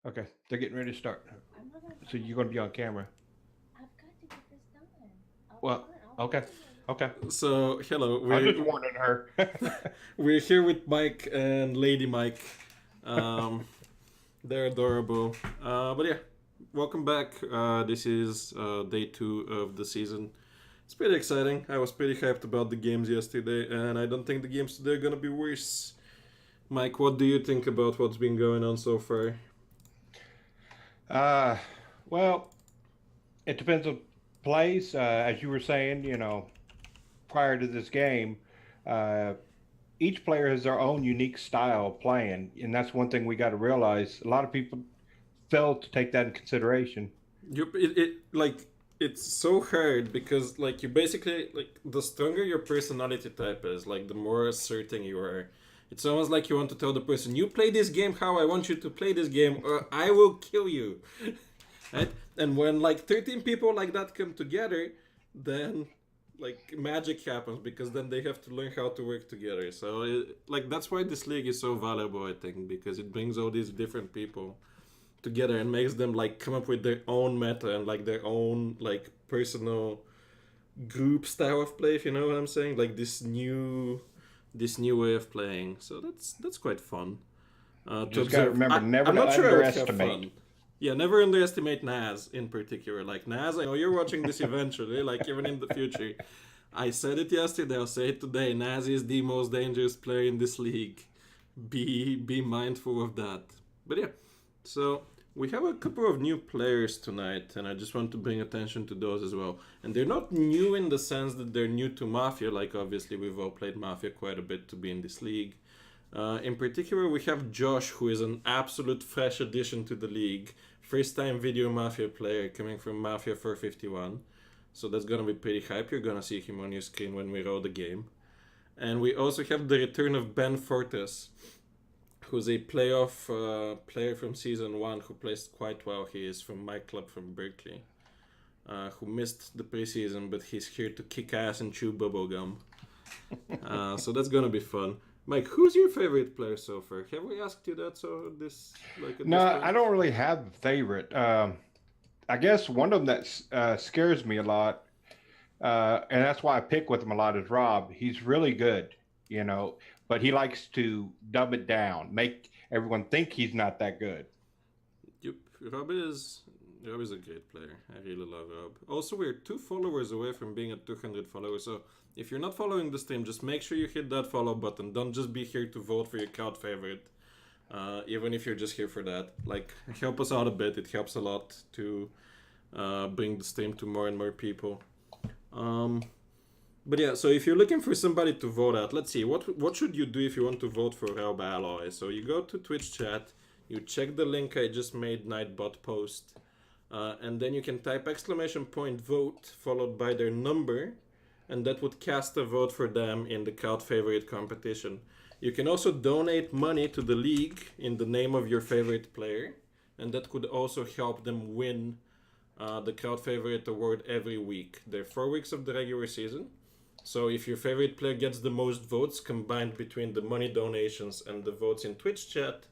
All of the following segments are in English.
Okay, they're getting ready to start. I'm not gonna So start you're nothing. going to be on camera. I've got to get this done. I'll be Well, fine. I'll be okay, fine here. okay. So hello, I was just warning her. we're here with Mike and Lady Mike. Um, they're adorable. But yeah, welcome back. This is day 2 of the season. It's pretty exciting. I was pretty hyped about the games yesterday, and I don't think the games today are gonna be worse. Mike, what do you think about what's been going on so far? uh, well, it depends on plays. As you were saying, prior to this game, uh, each player has their own unique style of playing, and that's one thing we got to realize. A lot of people fail to take that in consideration. It's so hard because like you basically like the stronger your personality type is, like the more asserting you are. It's almost like you want to tell the person, "You play this game how I want you to play this game, or I will kill you." Right? And when like 13 people like that come together, then like magic happens because then they have to learn how to work together. So like that's why this league is so valuable, I think, because it brings all these different people together and makes them like come up with their own meta and like their own like personal group style of play, if you know what I'm saying, like this new way of playing. So that's quite fun to Just got to observe. remember never I'm to not sure I would have underestimate. fun. Yeah, never underestimate Naz in particular. Like Naz, I know you're watching this eventually, like even in the future. I said it yesterday, I'll say it today. Naz is the most dangerous player in this league. Be mindful of that. But yeah, so we have a couple of new players tonight, and I just want to bring attention to those as well. And they're not new in the sense that they're new to Mafia, like obviously we've all played Mafia quite a bit to be in this league. In particular, we have Josh, who is an absolute fresh addition to the league. First time video Mafia player coming from Mafia 451. So that's gonna be pretty hype. You're gonna see him on your screen when we roll the game. And we also have the return of Ben Fortes, who's a playoff player from season 1 who plays quite well. He is from my club from Berkeley, who missed the preseason, but he's here to kick ass and chew bubblegum. So that's gonna be fun. Mike, who's your favorite player so far? Have we asked you that so this like at this No, I point? don't really have a favorite. I guess one of them that scares me a lot, and that's why I pick with him a lot, is Rob. He's really good, but he likes to dumb it down, make everyone think he's not that good. Yep, Rob is a great player. I really love Rob. Also, we're 2 followers away from being at 200 followers. So if you're not following the stream, just make sure you hit that follow button. Don't just be here to vote for your crowd favorite. Even if you're just here for that, like help us out a bit. It helps a lot to bring the stream to more and more people. Um, but yeah, so if you're looking for somebody to vote at, let's see, what should you do if you want to vote for Rob Alloy? So you go to Twitch chat, you check the link I just made Nightbot post, and then you can type exclamation point vote followed by their number, and that would cast a vote for them in the crowd favorite competition. You can also donate money to the league in the name of your favorite player, and that could also help them win the crowd favorite award every week. There are 4 weeks of the regular season. So if your favorite player gets the most votes combined between the money donations and the votes in Twitch chat,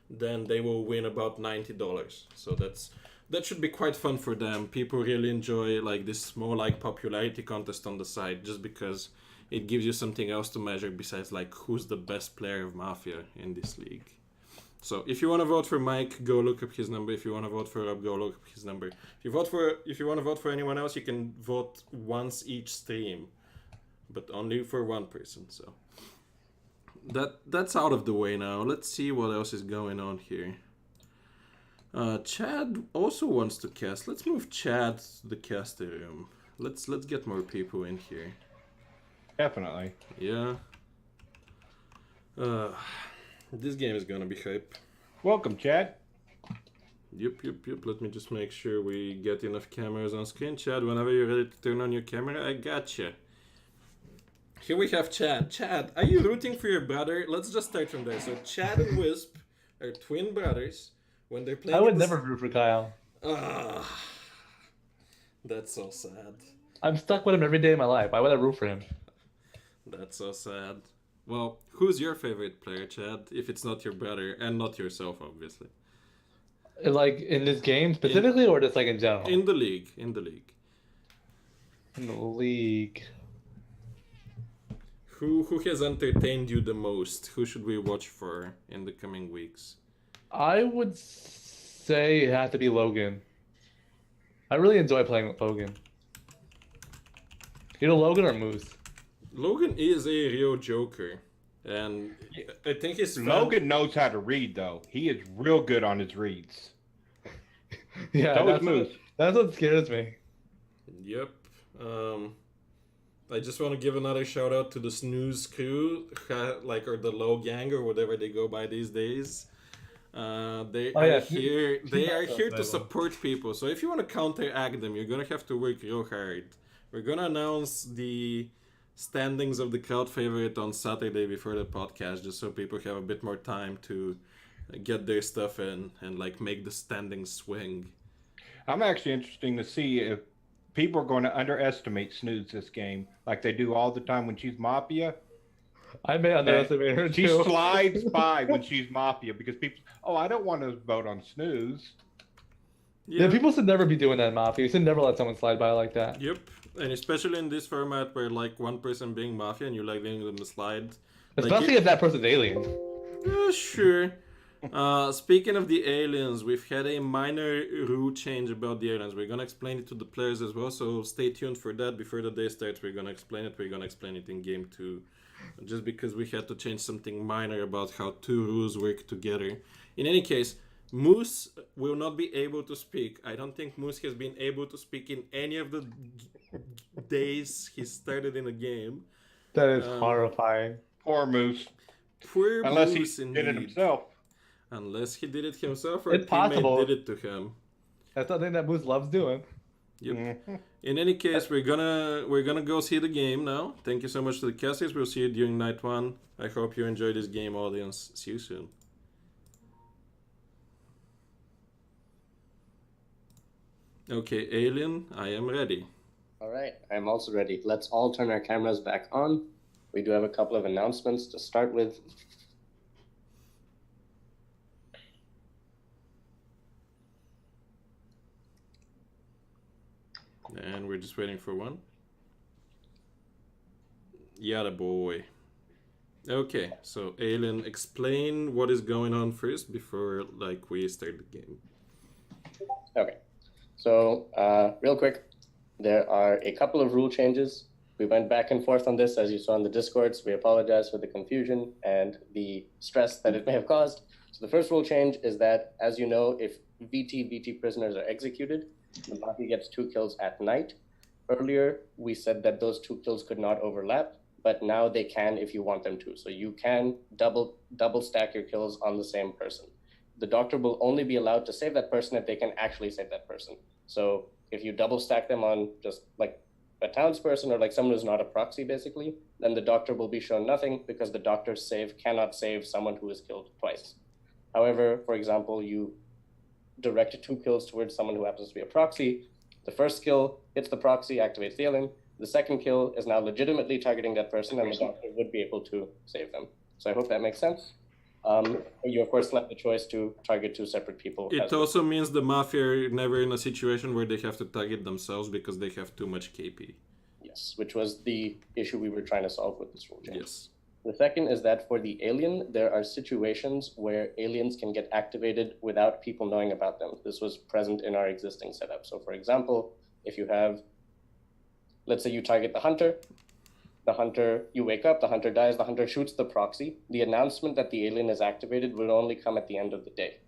then they will win about $90. So that should be quite fun for them. People really enjoy like this more like popularity contest on the side, just because it gives you something else to measure besides like who's the best player of Mafia in this league. So if you want to vote for Mike, go look up his number. If you want to vote for Rob, go look up his number. If you want to vote for anyone else, you can vote once each stream, but only for one person. So that's out of the way now. Let's see what else is going on here. Chad also wants to cast. Let's move Chad to the caster room. Let's get more people in here. Definitely. Yeah. Uh, this game is gonna be hype. Welcome, Chad. Yep. Let me just make sure we get enough cameras on screen. Chad, whenever you're ready to turn on your camera, I gotcha. Here we have Chad. Chad, are you rooting for your brother? Let's just start from there. So Chad and Wisp are twin brothers. When they're I playing in would this, never root for Kyle. that's so sad. I'm stuck with him every day of my life. Why would I root for him? That's so sad. Well, who's your favorite player, Chad? If it's not your brother and not yourself, obviously. Like in this game specifically, or just like in general? In the league. In the league. In the league. Who has entertained you the most? Who should we watch for in the coming weeks? I would say it had to be Logan. I really enjoy playing with Logan. Either Logan or Moose. Logan is a real joker, and I think his Logan knows how to read, though. He is real good on his reads. Yeah, So is Moose. that's what scares me. Yep. I just want to give another shout out to the Snooze crew, or the Low Gang or whatever they go by these days. They Oh, are yeah. here. They are here to Snooze. support people. So if you want to counteract them, you're gonna have to work real hard. We're gonna announce the standings of the crowd favorite on Saturday before the podcast, just so people have a bit more time to get their stuff in and like make the standings swing. I'm actually interested to see if people are going to underestimate Snooze this game, like they do all the time when she's Mafia. I may underestimate her She too. slides by when she's Mafia because people, oh, I don't want to vote on Snooze. Yeah, people should never be doing that in Mafia. You should never let someone slide by like that. Yep, and especially in this format where like one person being Mafia and you like letting them slide. Especially if that person's alien. Sure. Speaking of the aliens, we've had a minor rule change about the aliens. We're gonna explain it to the players as well, so stay tuned for that. Before the day starts, we're gonna explain it. We're gonna explain it in game 2. Just because we had to change something minor about how 2 rules work together. In any case, Moose will not be able to speak. I don't think Moose has been able to speak in any of the days he started in a game. That is horrifying. Poor Moose. Poor Unless Moose, he did it indeed. himself. Unless he did it himself or It's a teammate possible. did it to him. That's something that Moose loves doing. Yep. Mhm. In any case, we're gonna go see the game now. Thank you so much to the casters. We'll see you during night 1. I hope you enjoy this game, audience. See you soon. Okay, Alien, I am ready. All right, I'm also ready. Let's all turn our cameras back on. We do have a couple of announcements to start with. And we're just waiting for one. Yada boy. Okay, so Alien, explain what is going on first before we start the game. Okay, so real quick, there are a couple of rule changes. We went back and forth on this, as you saw in the Discords. We apologize for the confusion and the stress that it may have caused. So the first rule change is that, as you know, if VT prisoners are executed, the Mafia gets 2 kills at night. Earlier, we said that those 2 kills could not overlap, but now they can if you want them to. So you can double stack your kills on the same person. The doctor will only be allowed to save that person if they can actually save that person. So if you double stack them on just like a townsperson or like someone who's not a proxy, basically, then the doctor will be shown nothing because the doctor's save cannot save someone who is killed twice. However, for example, you direct 2 kills towards someone who happens to be a proxy. The first kill hits the proxy, activates the alien. The second kill is now legitimately targeting that person, and the doctor would be able to save them. So I hope that makes sense. You, of course, left the choice to target 2 separate people. It also means the Mafia are never in a situation where they have to target themselves because they have too much KP. Yes, which was the issue we were trying to solve with this rule change. Yes. The second is that for the alien, there are situations where aliens can get activated without people knowing about them. This was present in our existing setup. So for example, if you have, let's say you target the hunter, you wake up, the hunter dies, the hunter shoots the proxy. The announcement that the alien is activated will only come at the end of the day.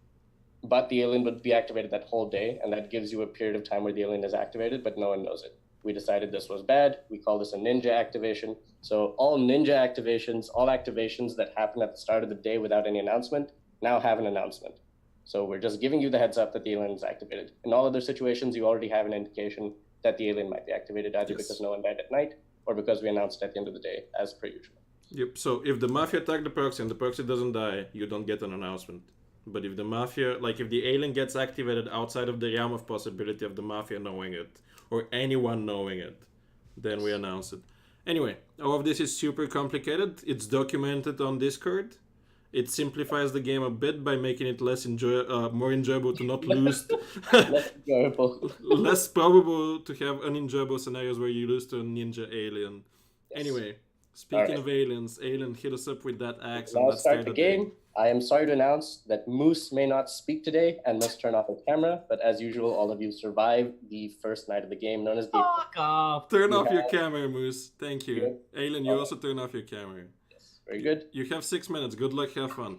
But the alien would be activated that whole day, and that gives you a period of time where the alien is activated, but no one knows it. We decided this was bad. We call this a ninja activation. So all ninja activations, all activations that happen at the start of the day without any announcement, now have an announcement. So we're just giving you the heads up that the alien is activated. In all other situations, you already have an indication that the alien might be activated, either because no one died at night or because we announced it at the end of the day, as per usual. Yep, so if the Mafia attack the proxy and the proxy doesn't die, you don't get an announcement. But if the Mafia, if the alien gets activated outside of the realm of possibility of the Mafia knowing it, or anyone knowing it, then we announce it. Anyway, all of this is super complicated. It's documented on Discord. It simplifies the game a bit by making it more enjoyable to not lose, Less enjoyable. less probable to have unenjoyable scenarios where you lose to a ninja alien. Anyway, speaking of aliens, Alien, hit us up with that axe and Now let's start the day. game. I am sorry to announce that Moose may not speak today and must turn off his camera, but as usual, all of you survived the first night of the game, known as the... Fuck off. Turn off your camera, Moose. Thank you. Yeah. Alien, you also turn off your camera. Yes, very good. You have 6 minutes. Good luck, have fun.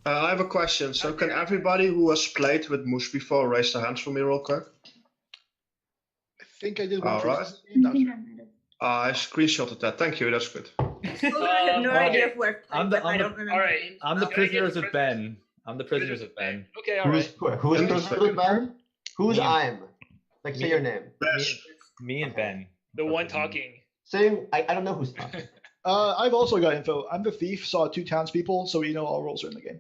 I have a question. So can everybody who has played with Moose before raise their hands for me real quick? I think I did one All for right. this game, not sure. I screenshotted that. Thank you. That's good. I have no idea if we're I'm the- but I don't remember. All right. names. I'm the Can I get prisoners the of Ben. I'm the prisoners of Ben. Okay, all right. Who's And- prisoner with Ben? Who's Me. I'm? Like, say your name. Yes. Me and Ben. The one talking. Say, I don't know who's talking. I've also got info. I'm the thief, saw 2 townspeople, so we know all roles are in the game.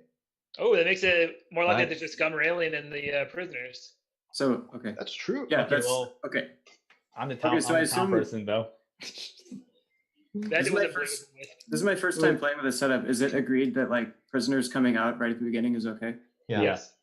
Oh, that makes it more likely Nice. that there's a scum or alien in the prisoners. So, okay. That's true. Yeah, Okay, that's well- okay. I'm the town, Okay, so I'm I the town assume- person, though. That This is was my a first- This is my first time playing with this setup. Is it agreed that like prisoners coming out right at the beginning is okay? Yeah. Yes.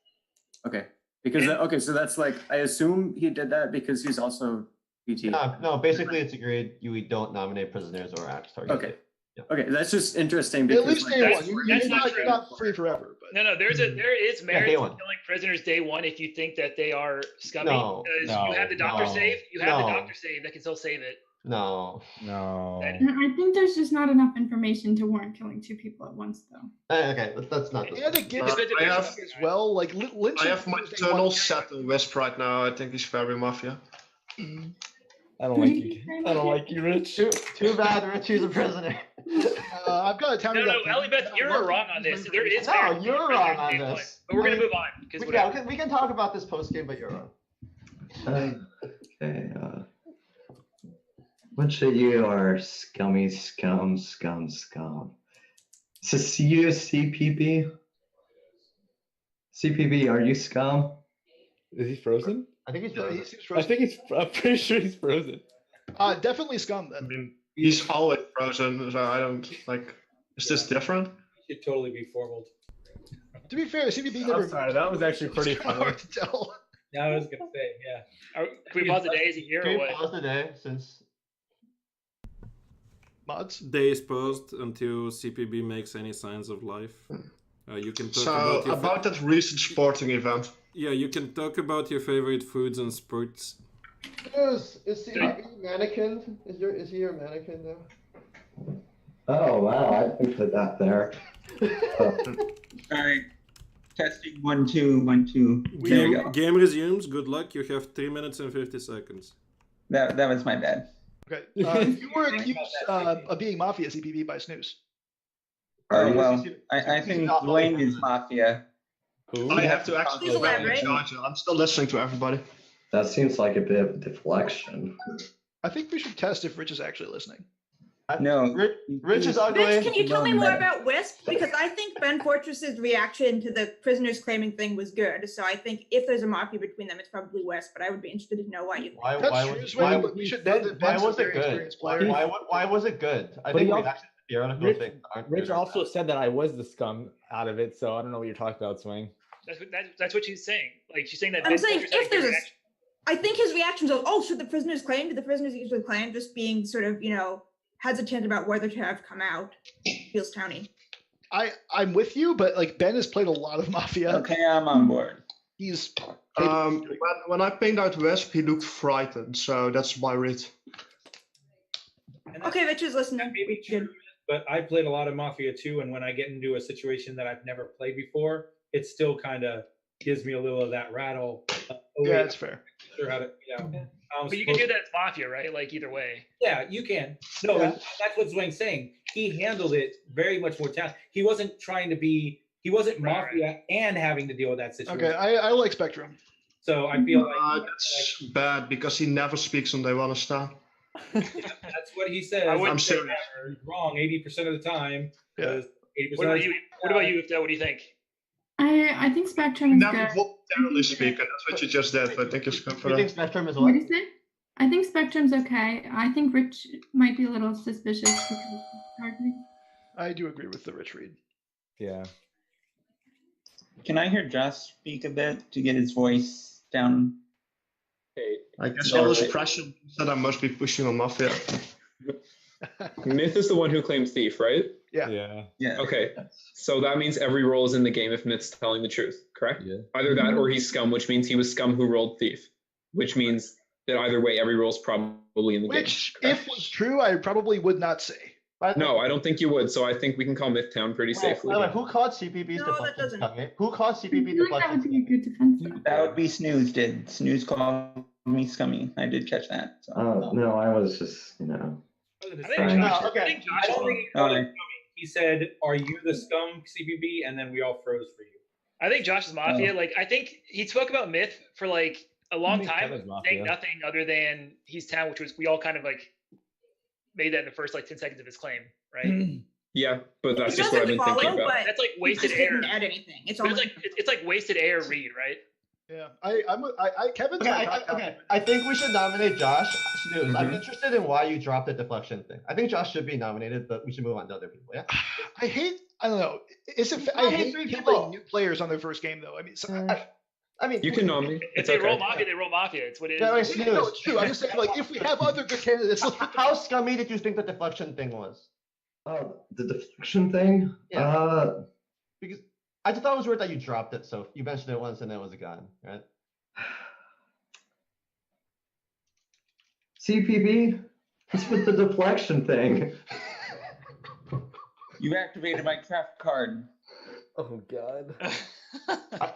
Okay. Because okay, so that's like I assume he did that because he's also PT. No, basically it's agreed we don't nominate prisoners or axe targets. Okay. Yeah. Okay, that's just interesting At because least like, day that's- one. You're, that's you're not not, true. you're not free forever. But No, there is merit day to one. killing prisoners day one if you think that they are scummy. No, because no, you have the doctor no, save. You have the no. doctor save that can still save it. No. No. I think there's just not enough information to warrant killing 2 people at once, though. Okay, that's not. and it gives I have- as well. Like Lynch. I have my tunnel set to Wisp right now. I think he's very Mafia. I don't like you. I don't like you, Rich. Too bad Richie's a prisoner. I've got a town. No, Elibeth, you're wrong on this. There is merit No, to you're killing wrong prisoners on day one. this. But we're I gonna mean, move on because Yeah, we can talk about this post game, but you're wrong. Okay. Which of you are scummy scum? Cecilia CPB? CPB, are you scum? Is he frozen? I think he's No, frozen. he seems I frozen. think he's. I'm pretty sure he's frozen. Definitely scum I then. mean, he's always frozen, so I don't like. Is this different? should totally be formaled. To be fair, CBB never. I'm sorry, that was actually pretty It's kinda funny. hard to tell. Yeah, I was gonna say, yeah. Can we pause the days a year Can or we what? pause the day since Mods. Day is paused until CPB makes any signs of life. You can talk So about your about that recent sporting event. yeah, you can talk about your favorite foods and sports. is he mannequin? Is he your mannequin now? Oh, wow, I didn't put that there. Alright. Testing 1 2 1 2. There we go. Game resumes. Good luck. You have 3 minutes and 50 seconds. That was my bad. Okay. You were accused of being Mafia CPB by Snooze. Oh well, I think Dwayne is Mafia. Who? I have to actually Please elaborate. I'm still listening to everybody. That seems like a bit of a deflection. I think we should test if Rich is actually listening. No. Rich is ugly. Rich, can you tell me No, more no. about Wisp? Because I think Ben Fortress's reaction to the prisoners claiming thing was good. So I think if there's a mafia between them, it's probably Wisp. But I would be interested to know why you think. That's true, Sway, but we should know that Why Ben's a was it very good? experienced player. Why was it good? I But think he we also- actually theoretical Rich, things aren't Rich good. also said that I was the scum out of it, so I don't know what you're talking about, Swing. That's what she's saying. Like she's saying that. I'm Ben saying Fortress had if there's a, reaction. I think his reactions of, oh, should the prisoners claim? Did the prisoners usually claim? Just being sort of, hesitant about whether to have come out feels towny. I'm with you, but like Ben has played a lot of Mafia. Okay, I'm on board. He's When I pinged out Wesp, he looked frightened, so that's my read. Okay, Rich is listening. Good. But I played a lot of Mafia too, and when I get into a situation that I've never played before, it still kind of gives me a little of that rattle. yeah, it's fair. Sure how to, But you can do that as Mafia, right? Like either way. Yeah, you can. No, Yeah. that's what Zwing's saying. He handled it very much more talented. He wasn't trying to be. He wasn't Right, Mafia and having to deal with that situation. Okay, I like Spectrum. So I feel like That's bad because he never speaks on day one of Star. that's what he says. I wouldn't I'm say serious. that. He's wrong 80% of the time. Yeah. 80% What about you? What about you? What do you think? I think Spectrum He is never good. voluntarily speak, and that's what you just did. I think it's good for You think that. Spectrum is What what? do you say? I think Spectrum's okay. I think Rich might be a little suspicious because of targeting. I do agree with the Rich read. Yeah. Can I hear Josh speak a bit to get his voice down? Hey, I guess no, all this right. pressure that I must be pushing on Mafia. Myth is the one who claims thief, right? Yeah. Yeah. Yeah. Okay. So that means every roll is in the game if Myth's telling the truth, correct? Yeah. Either that or he's scum, which means he was scum who rolled thief, which means that either way, every roll's probably in the game. Which, if was true, I probably would not say. No, I don't think you would. So I think we can call Mythtown pretty safely. Wait, who called CPB's No, that deflection doesn't- scummy? Who called CPB I feel like that would deflection? be a good defense. Though. That would be Snooze did. Snooze called me scummy. I did catch that. So. Oh, no, I was just, I think Fine. Josh, No, okay. I think Josh I don't is think he called it scummy. He said, "Are you the scum, CPB?" And then we all froze for you. I think Josh is Mafia. Like, I think he spoke about Myth for like a long think time, Kevin's Mafia. saying nothing other than he's Town, which was we all kind of like made that in the first like 10 seconds of his claim, right? Yeah, but that's It just what I've doesn't been thinking follow, about. but That's like he wasted just air. didn't add anything. It's It's almost like it's like wasted air read, right? Yeah. Kevin's Okay, not okay. I think we should nominate Josh. Snooze. I'm Mhm. interested in why you dropped the deflection thing. I think Josh should be nominated, but we should move on to other people. Yeah. I don't know. I hate three killing people. new players on their first game, though. I mean, I mean, You can nominate. If It's they roll okay. Mafia, they roll Mafia. It's what it is. Yeah, wait, no, Snooze. it's true. I'm just saying, like, if we have other good candidates, let's put them. How scummy did you think the deflection thing was? the deflection thing? Yeah. Because I just thought it was weird that you dropped it. So you mentioned it once and then it was gone, right? CPB? What's with the deflection thing? You activated my craft card. Oh God.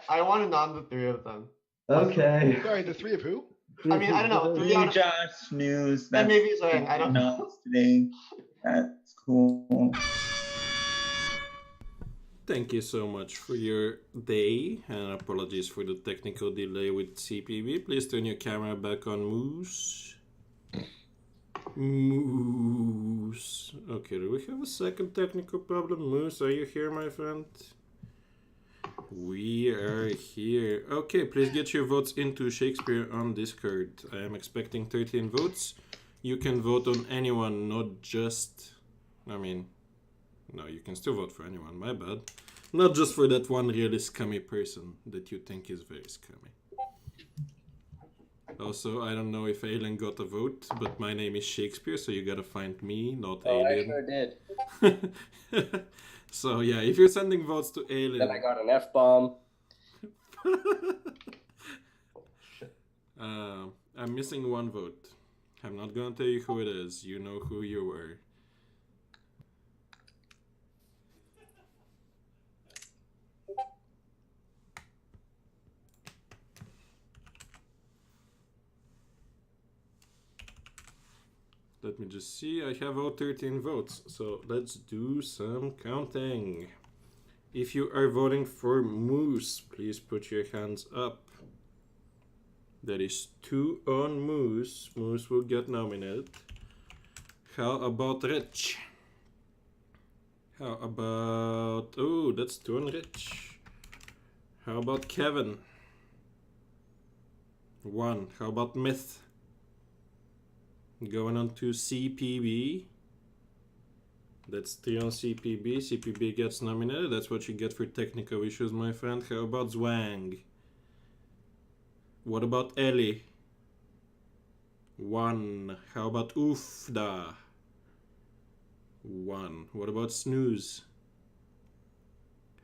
I want to nom the three of them. Okay. Sorry, the three of who? I mean, I don't know. To be Me, honest, Josh, Snooze. and That's maybe Zoe. I don't know. know today. That's cool. Thank you so much for your day, and apologies for the technical delay with CPB. Please turn your camera back on, Moose. Moose. Okay, do we have a second technical problem? Moose, are you here, my friend? We are here. Okay, please get your votes into Shakespeare on Discord. I am expecting 13 votes. You can vote on anyone, not just... I mean... No, you can still vote for anyone, my bad. Not just for that one really scummy person that you think is very scummy. Also, I don't know if Aiden got a vote, but my name is Shakespeare, so you gotta find me, not Oh, I Aiden. sure did. So yeah, if you're sending votes to Aiden... Then I got an F-bomb. I'm missing one vote. I'm not gonna tell you who it is. You know who you were. Let me just see. I have all 13 votes. So let's do some counting. If you are voting for Moose, please put your hands up. That is 2 on Moose. Moose will get nominated. How about Rich? How about... Oh, that's 2 on Rich. How about Kevin? 1. How about Myth? Going on to CPB. That's 3 on CPB. CPB gets nominated. That's what you get for technical issues, my friend. How about Zwang? What about Ellie? 1. How about Oofda? 1. What about Snooze?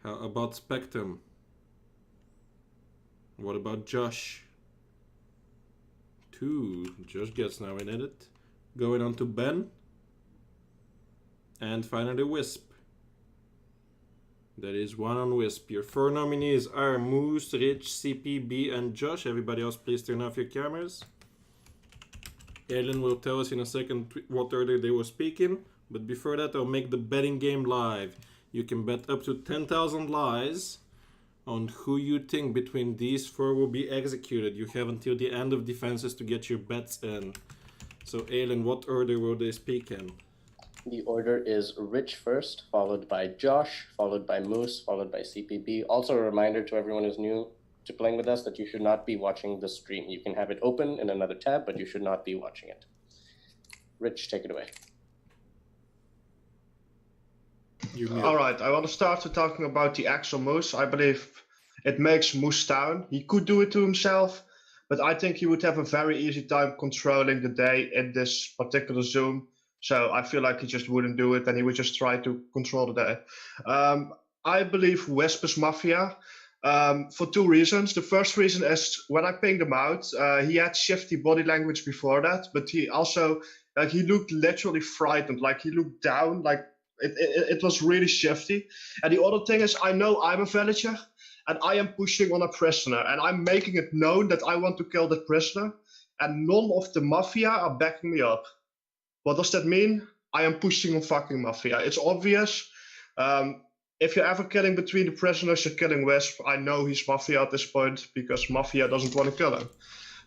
How about Spectrum? What about Josh? 2. Josh gets nominated. Going on to Ben. And finally Wisp. That is 1 on Wisp. Your 4 nominees are Moose, Rich, CPB, and Josh. Everybody else, please turn off your cameras. Ellen will tell us in a second what order they were speaking. But before that, I'll make the betting game live. You can bet up to 10,000 lies on who you think between these 4 will be executed. You have until the end of defenses to get your bets in. So, Aiden, what order will they speak in? The order is Rich first, followed by Josh, followed by Moose, followed by CPB. Also a reminder to everyone who's new to playing with us that you should not be watching the stream. You can have it open in another tab, but you should not be watching it. Rich, take it away. You mute. All right, I want to start with talking about the actual Moose. I believe it makes Moose down. He could do it to himself, but I think he would have a very easy time controlling the day in this particular Zoom. So I feel like he just wouldn't do it, and he would just try to control the day. I believe Wisp is Mafia for two reasons. The first reason is when I pinged him out, he had shifty body language before that, but he also he looked literally frightened, like he looked down, like it was really shifty. And the other thing is, I know I'm a villager, and I am pushing on a prisoner, and I'm making it known that I want to kill that prisoner, and none of the Mafia are backing me up. What does that mean? I am pushing on fucking Mafia. It's obvious. If you're ever killing between the prisoners, you're killing Wisp. I know he's Mafia at this point because Mafia doesn't want to kill him.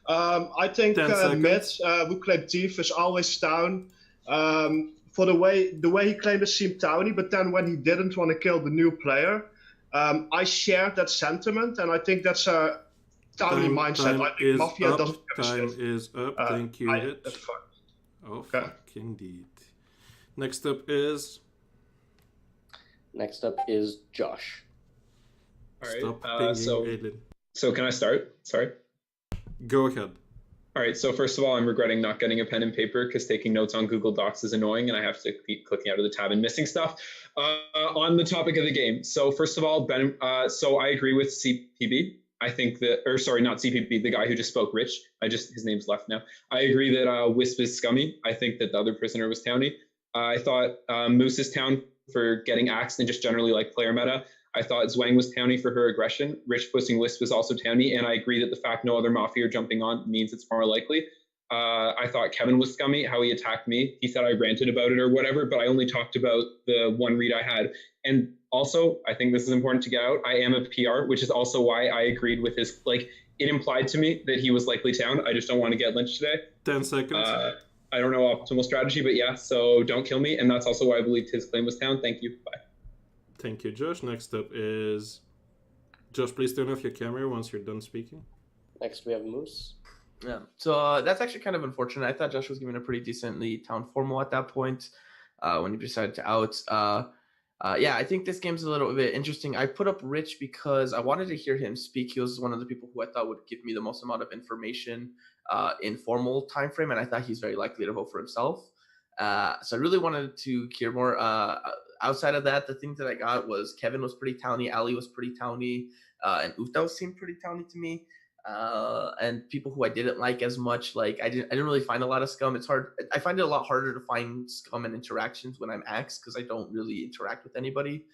I think 10 Mid, seconds. who claimed Thief, is always down. For the way he claimed it seemed towny, but then when he didn't want to kill the new player, I shared that sentiment, and I think that's a towny mindset. Time I think is Mafia up. doesn't give a Time shit. is up. Thank you, Rich. That's fine. Oh, fuck, indeed. Next up is... Next up is Josh. All right. Stop pinging so Aiden. so can I start? Sorry. Go ahead. All right. So first of all, I'm regretting not getting a pen and paper because taking notes on Google Docs is annoying, and I have to keep clicking out of the tab and missing stuff. On the topic of the game. So first of all, Ben. So I agree with CPB. I think that, or sorry, not CPB, the guy who just spoke, Rich. His name's left now. I agree that Wisp is scummy. I think that the other prisoner was towny. I thought Moose is town for getting axed and just generally like player meta. I thought Zwang was towny for her aggression. Rich pushing Wisp was also towny, and I agree that the fact no other Mafia are jumping on means it's more likely. I thought Kevin was scummy, how he attacked me. He said I ranted about it or whatever, but I only talked about the one read I had. And also, I think this is important to get out, I am a PR, which is also why I agreed with his, like, it implied to me that he was likely town. I just don't want to get lynched today. 10 seconds. I don't know optimal strategy, but yeah, so don't kill me. And that's also why I believed his claim was town. Thank you. Bye. Thank you, Josh. Next up is... Josh, please turn off your camera once you're done speaking. Next we have Moose. Yeah, so that's actually kind of unfortunate. I thought Josh was given a pretty decently town formal at that point when he decided to out. Yeah, I think this game's a little bit interesting. I put up Rich because I wanted to hear him speak. He was one of the people who I thought would give me the most amount of information in formal time frame, and I thought he's very likely to vote for himself. So I really wanted to hear more. Outside of that, the things that I got was Kevin was pretty towny, Ali was pretty towny, and Uthal seemed pretty towny to me. And people who I didn't like as much, like I didn't really find a lot of scum. It's hard. I find it a lot harder to find scum and interactions when I'm axed because I don't really interact with anybody,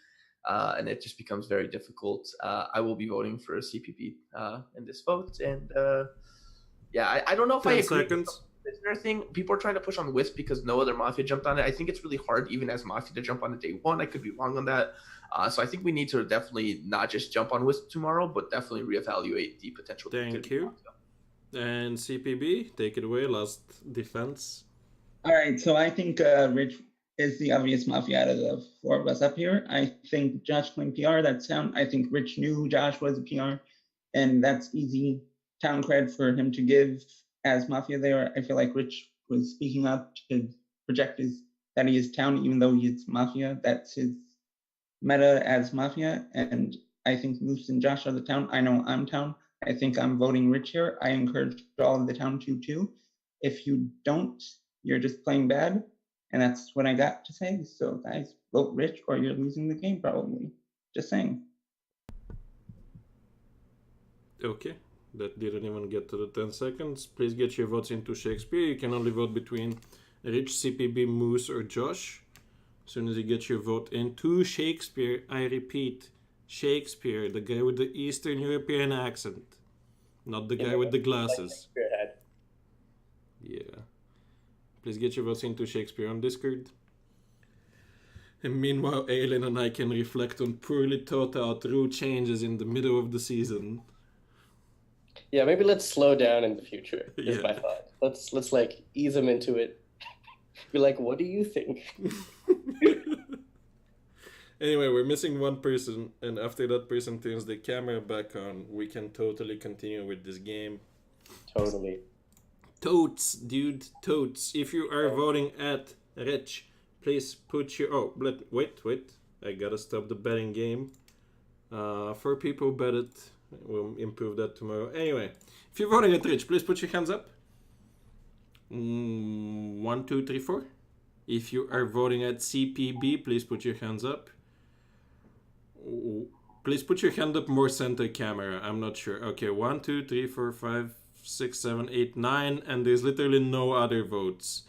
and it just becomes very difficult. I will be voting for CPP in this vote, and yeah, I don't know if I agree with the prisoner thing. People are trying to push on Wisp because no other Mafia jumped on it. I think it's really hard, even as Mafia, to jump on it day one. I could be wrong on that. So I think we need to definitely not just jump on Wisp tomorrow, but definitely reevaluate the potential. Thank you. And CPB, take it away. Last defense. All right, so I think Rich is the obvious Mafia out of the four of us up here. I think Josh claimed PR. That's sound. I think Rich knew Josh was a PR, and that's easy town cred for him to give as Mafia there. I feel like Rich was speaking up to project that he is town, even though he's Mafia. That's his meta as Mafia, and I think Moose and Josh are the town. I know I'm town. I think I'm voting Rich here. I encourage all of the town to too. If you don't, you're just playing bad, and that's what I got to say. So guys, vote Rich or you're losing the game probably. Just saying. Okay, that didn't even get to the 10 seconds. Please get your votes into Shakespeare. You can only vote between Rich, CPB, Moose, or Josh. As soon as you get your vote into Shakespeare, I repeat, Shakespeare, the guy with the Eastern European accent, not the guy with the glasses. Yeah. Please get your votes into Shakespeare on Discord. And meanwhile, Aylin and I can reflect on poorly thought out rule changes in the middle of the season. Yeah, maybe let's slow down in the future, is Yeah. my thought. Let's like ease them into it. Be like, what do you think? Anyway, we're missing one person, and after that person turns the camera back on, we can totally continue with this game. Totally. Totes, dude, totes. If you are voting at Rich, please put your... Oh, wait. I gotta stop the betting game. For people who bet it, we'll improve that tomorrow. Anyway, if you're voting at Rich, please put your hands up. 1, 2, 3, 4. If you are voting at CPB, please put your hands up. Please put your hand up more center camera. I'm not sure. Okay, 1, 2, 3, 4, 5, 6, 7, 8, 9, and there's literally no other votes.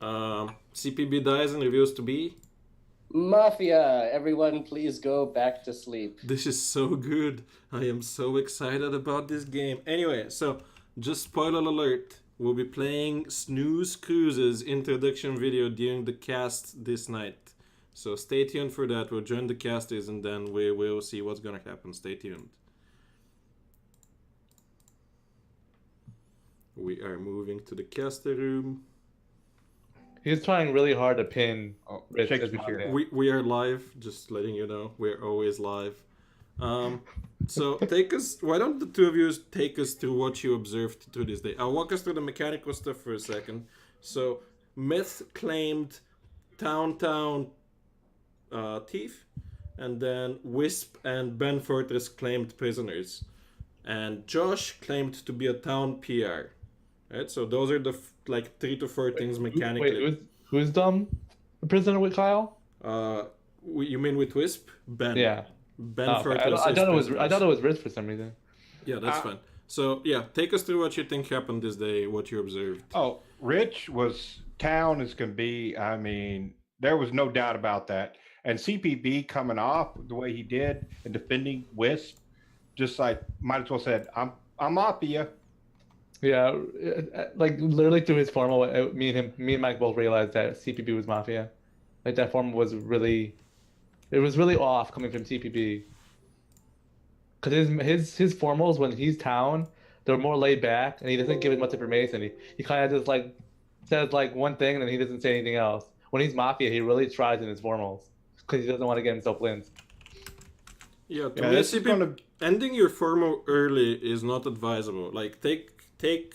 CPB dies and reveals to be Mafia. Everyone, please go back to sleep. This is so good. I am so excited about this game. Anyway, so just spoiler alert. We'll be playing Snooze Cruise's introduction video during the cast this night. So stay tuned for that. We'll join the casters and then we will see what's gonna happen. Stay tuned. We are moving to the caster room. He's trying really hard to pin Rich as we hear. We are live, just letting you know. We're always live. So take us, why don't the two of you take us through what you observed through this day? I'll walk us through the mechanical stuff for a second. So Myth claimed Town Thief, and then Wisp and Ben Fortress claimed prisoners. And Josh claimed to be a town PR. Right, so those are the like 3 to 4 things mechanically. Wait, who's dumb? The prisoner with Kyle? You mean with Wisp? Ben. Yeah. Ben okay. Fortress. I thought it was Riz for some reason. Yeah, that's fine. So yeah, take us through what you think happened this day, what you observed. Oh, Rich was town as can be. I mean, there was no doubt about that. And CPB coming off the way he did and defending Wisp, just like might as well said, I'm Mafia. Yeah, like literally through his formal, me and Mike both realized that CPB was Mafia. Like that formal was really, it was really off coming from CPB. Cause his formals when he's town, they're more laid back and he doesn't give as much information. He kind of just like says like one thing and then he doesn't say anything else. When he's Mafia, he really tries in his formals because he doesn't want to get himself lynched. Yeah, ending your formal early is not advisable. Like take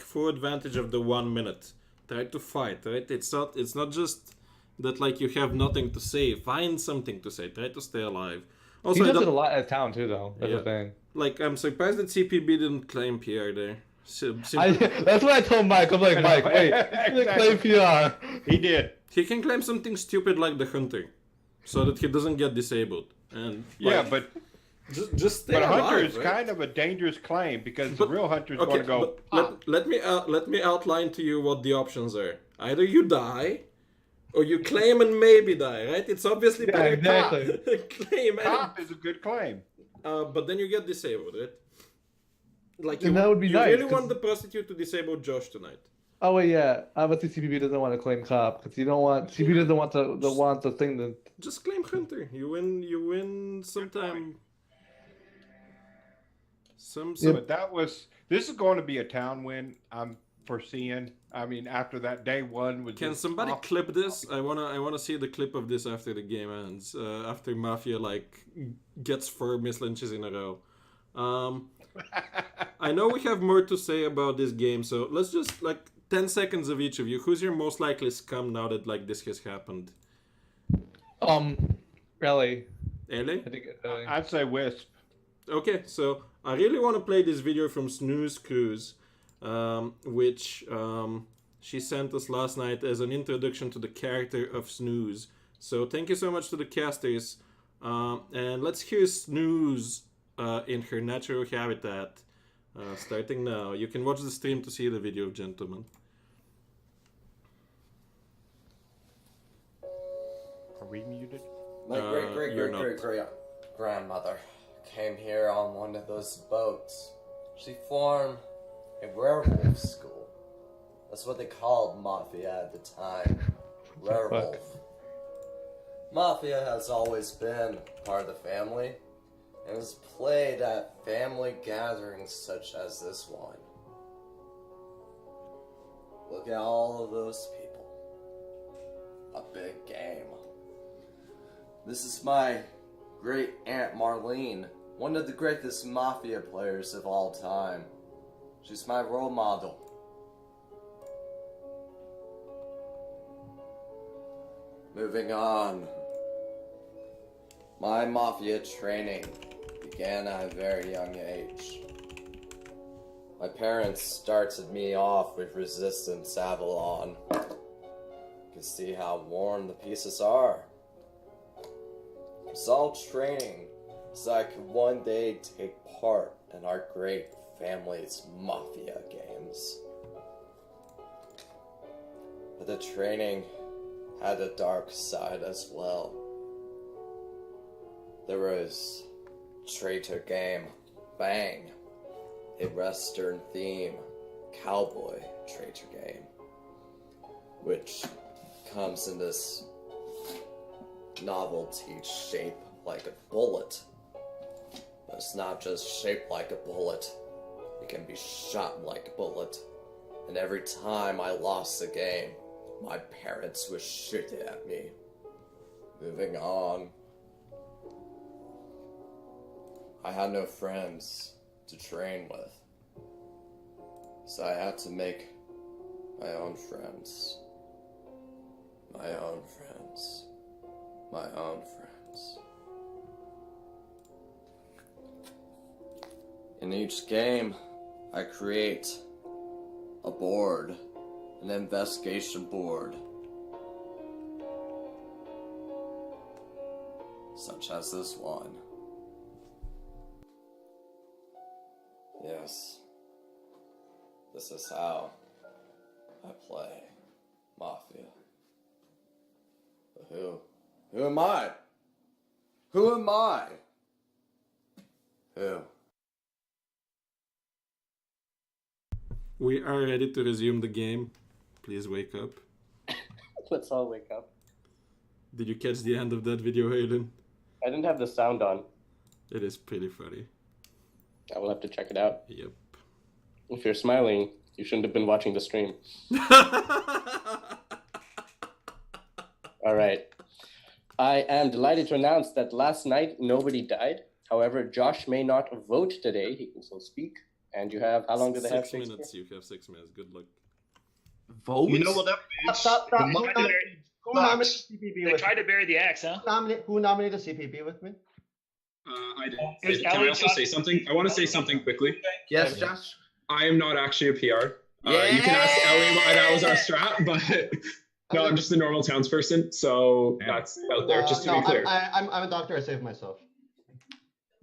full advantage of the 1 minute. Try to fight, right? It's not just that like you have nothing to say. Find something to say. Try to stay alive. Also, he does it a lot at town too, though. That's the thing. Like I'm surprised that CPB didn't claim PR there. That's what I told Mike. I'm like, Mike, wait, he didn't claim PR. He did. He can claim something stupid like the hunter, so that he doesn't get disabled. And yeah, but just stay but alive, a hunter is right? kind of a dangerous claim because the real hunter is going to go. Let me outline to you what the options are. Either you die, or you claim and maybe die. Right? It's obviously better exactly. claim. Cop is a good claim. But then you get disabled, right? Like that would be you nice, really want the prostitute to disable Josh tonight. Oh wait, yeah. Obviously, CPB doesn't want to claim cop because CPB doesn't want the thing to. Just claim hunter. You win sometime. But this is going to be a town win. I'm foreseeing. I mean, after that day one was. Can somebody clip this? I wanna see the clip of this after the game ends. After Mafia like gets 4 miss lynches in a row. I know we have more to say about this game, so let's just like 10 seconds of each of you. Who's your most likely scum now that like this has happened? Ellie. Ellie? I think I'd say Wisp. Okay, so I really want to play this video from Snooze Cruise, which she sent us last night as an introduction to the character of Snooze. So thank you so much to the casters, and let's hear Snooze in her natural habitat, starting now. You can watch the stream to see the video, gentlemen. Are we muted? My great grandmother came here on one of those boats. She formed a werewolf school. That's what they called Mafia at the time. Werewolf. Mafia has always been part of the family and is played at family gatherings such as this one. Look at all of those people. A big game. This is my great Aunt Marlene, one of the greatest Mafia players of all time. She's my role model. Moving on. My Mafia training began at a very young age. My parents started me off with Resistance Avalon. You can see how worn the pieces are. It's all training so I could one day take part in our great family's Mafia games. But the training had a dark side as well. There was Traitor Game Bang, a Western theme cowboy traitor game, which comes in this novelty shape like a bullet. But it's not just shaped like a bullet, it can be shot like a bullet. And every time I lost the game, my parents would shoot it at me. Moving on. I had no friends to train with, so I had to make my own friends. My own friends. My own friends. In each game, I create a board, an investigation board, such as this one. Yes, this is how I play Mafia. But who am I? Who am I? Who? We are ready to resume the game. Please wake up. Let's all wake up. Did you catch the end of that video, Hayden? I didn't have the sound on. It is pretty funny. I will have to check it out. Yep. If you're smiling, you shouldn't have been watching the stream. All right. I am delighted to announce that last night nobody died. However, Josh may not vote today. He can still speak. And you have, how long do they have? 6 minutes. You have 6 minutes. Good luck. Vote? You know what that means? Stop. Who nominated CPB They with tried me? to bury the axe, huh? Who nominated CPB with me? I did. There's Can I Ellie, also Josh- say something? I want to say something quickly. Yes, Josh? I am not actually a PR. You can ask Ellie why that was our strat, but no, I'm just a normal townsperson, so that's out there, just to be clear. I'm a doctor. I saved myself.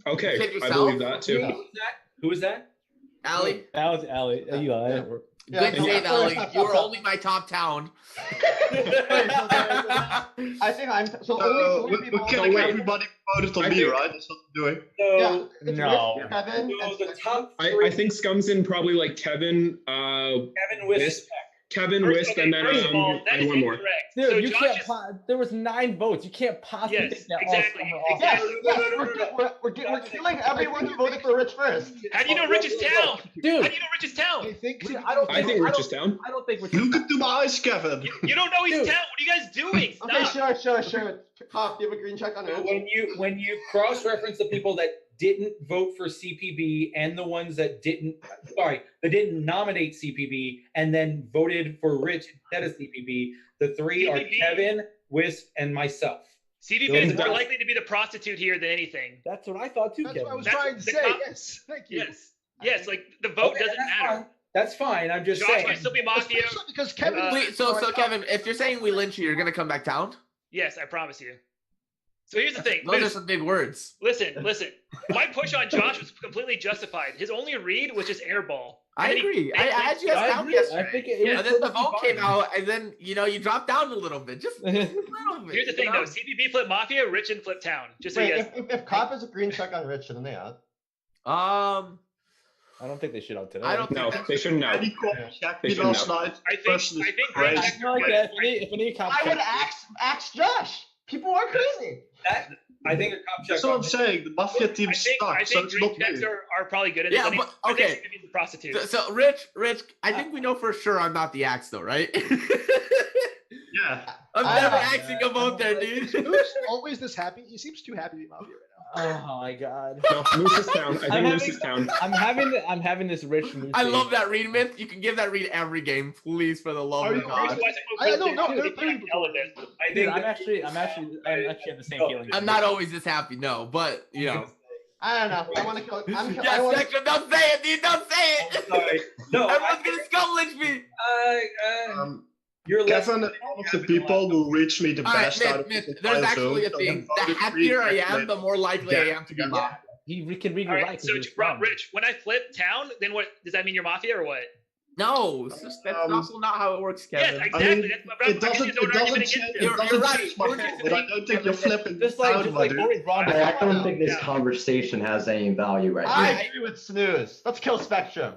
Okay, Save I yourself? believe that too. Who was that? Allie? That was Allie. You lied. Good save, Allie. You were only my top town. I think I'm so we're only three people. killing wait. everybody who voted on me, right? That's what I'm doing. So, Yeah, it's No. Rich, Kevin, so and the top I three, think Scum's in probably like Kevin, Kevin Wisp. Wisp, and then first of all, that and is one more. incorrect. Dude, So you Josh can't. is- There was 9 votes. You can't possibly Yes, think that exactly, all 7 are all- Yes, exactly. yes, we're killing everyone who voted for Rich first. How do you know Rich's town? Dude, How do you know Rich's town? I think I don't I think Rich is down. I don't think we're. Look into my eyes, Kevin. You don't know his Dude. town. What are you guys doing? Stop. Okay, sure. Cop, do you have a green check on Rich? When you cross-reference the people that didn't vote for CPB and the ones that didn't nominate CPB and then voted for Rich instead of CPB, the 3 are CPB. Kevin, Wisp, and myself. CVB is more likely to be the prostitute here than anything. That's what I thought too, That's Kevin. what I was That's trying to the say. cop- Yes, thank you. Yes, like the vote Okay, doesn't that's matter. fine. That's fine. I'm just Josh saying. can still be Mafia. Especially because Kevin. Wait, so Kevin, if you're saying we lynch you, you're gonna come back down? Yes, I promise you. So here's the thing. Those are Moose, some big words. listen. My push on Josh was completely justified. His only read was just airball. I And then he- agree. I had you guys I down agree. yesterday. I think it Yeah, was And then the perfectly vote came fine. out, and then you dropped down a little bit, just a little bit. Here's the thing, you know? though. CPB flip Mafia, Rich and flip Town. Just so you Wait, guys. if Cop has a green check on Rich, shouldn't they out? I don't think they should out today. I don't No, think they shouldn't know. Any cop checked They me shouldn't last know. night. I think Person is crazy. Rich- No, like that. If any cop I would check- ask Josh. People are crazy. I think a cop check. That's what I'm saying. The Mafia team I think sucks, so it's green not checks me. are probably good at Yeah, this. but- I think okay. CPB is a prostitute. So Rich, I think we know for sure I'm not the axe though, right? Yeah. I'm never axing a vote there, dude. Who's always this happy? He seems too happy to be Mafia right now. Oh my god. No, Moose is town. I think Moose is town. I'm having this rich Moose. I love that read, Myth. You can give that read every game, please, for the love of God. I don't know. Dude, I'm actually have the same feeling. I'm not always this happy, no, but you know. I don't know. I want to kill. Yes, Spectrum, don't say it, dude. Don't say it. Sorry. No, everyone's gonna scum lynch me. You're Kevin is one of the people who reach me the best out of Myth, the there's entire actually a zone, thing. so The voted happier I three am, the more likely I am to be mocked. He can read All your right, right. so Rich, when I flip town, then what does that mean? You're Mafia or what? No, that's also not how it works, Kevin. Yes, exactly. It doesn't change. It doesn't change my point, but I don't think you're flipping Just like dude. I don't think this conversation has any value right I now. agree with Snooze. Let's kill Spectrum.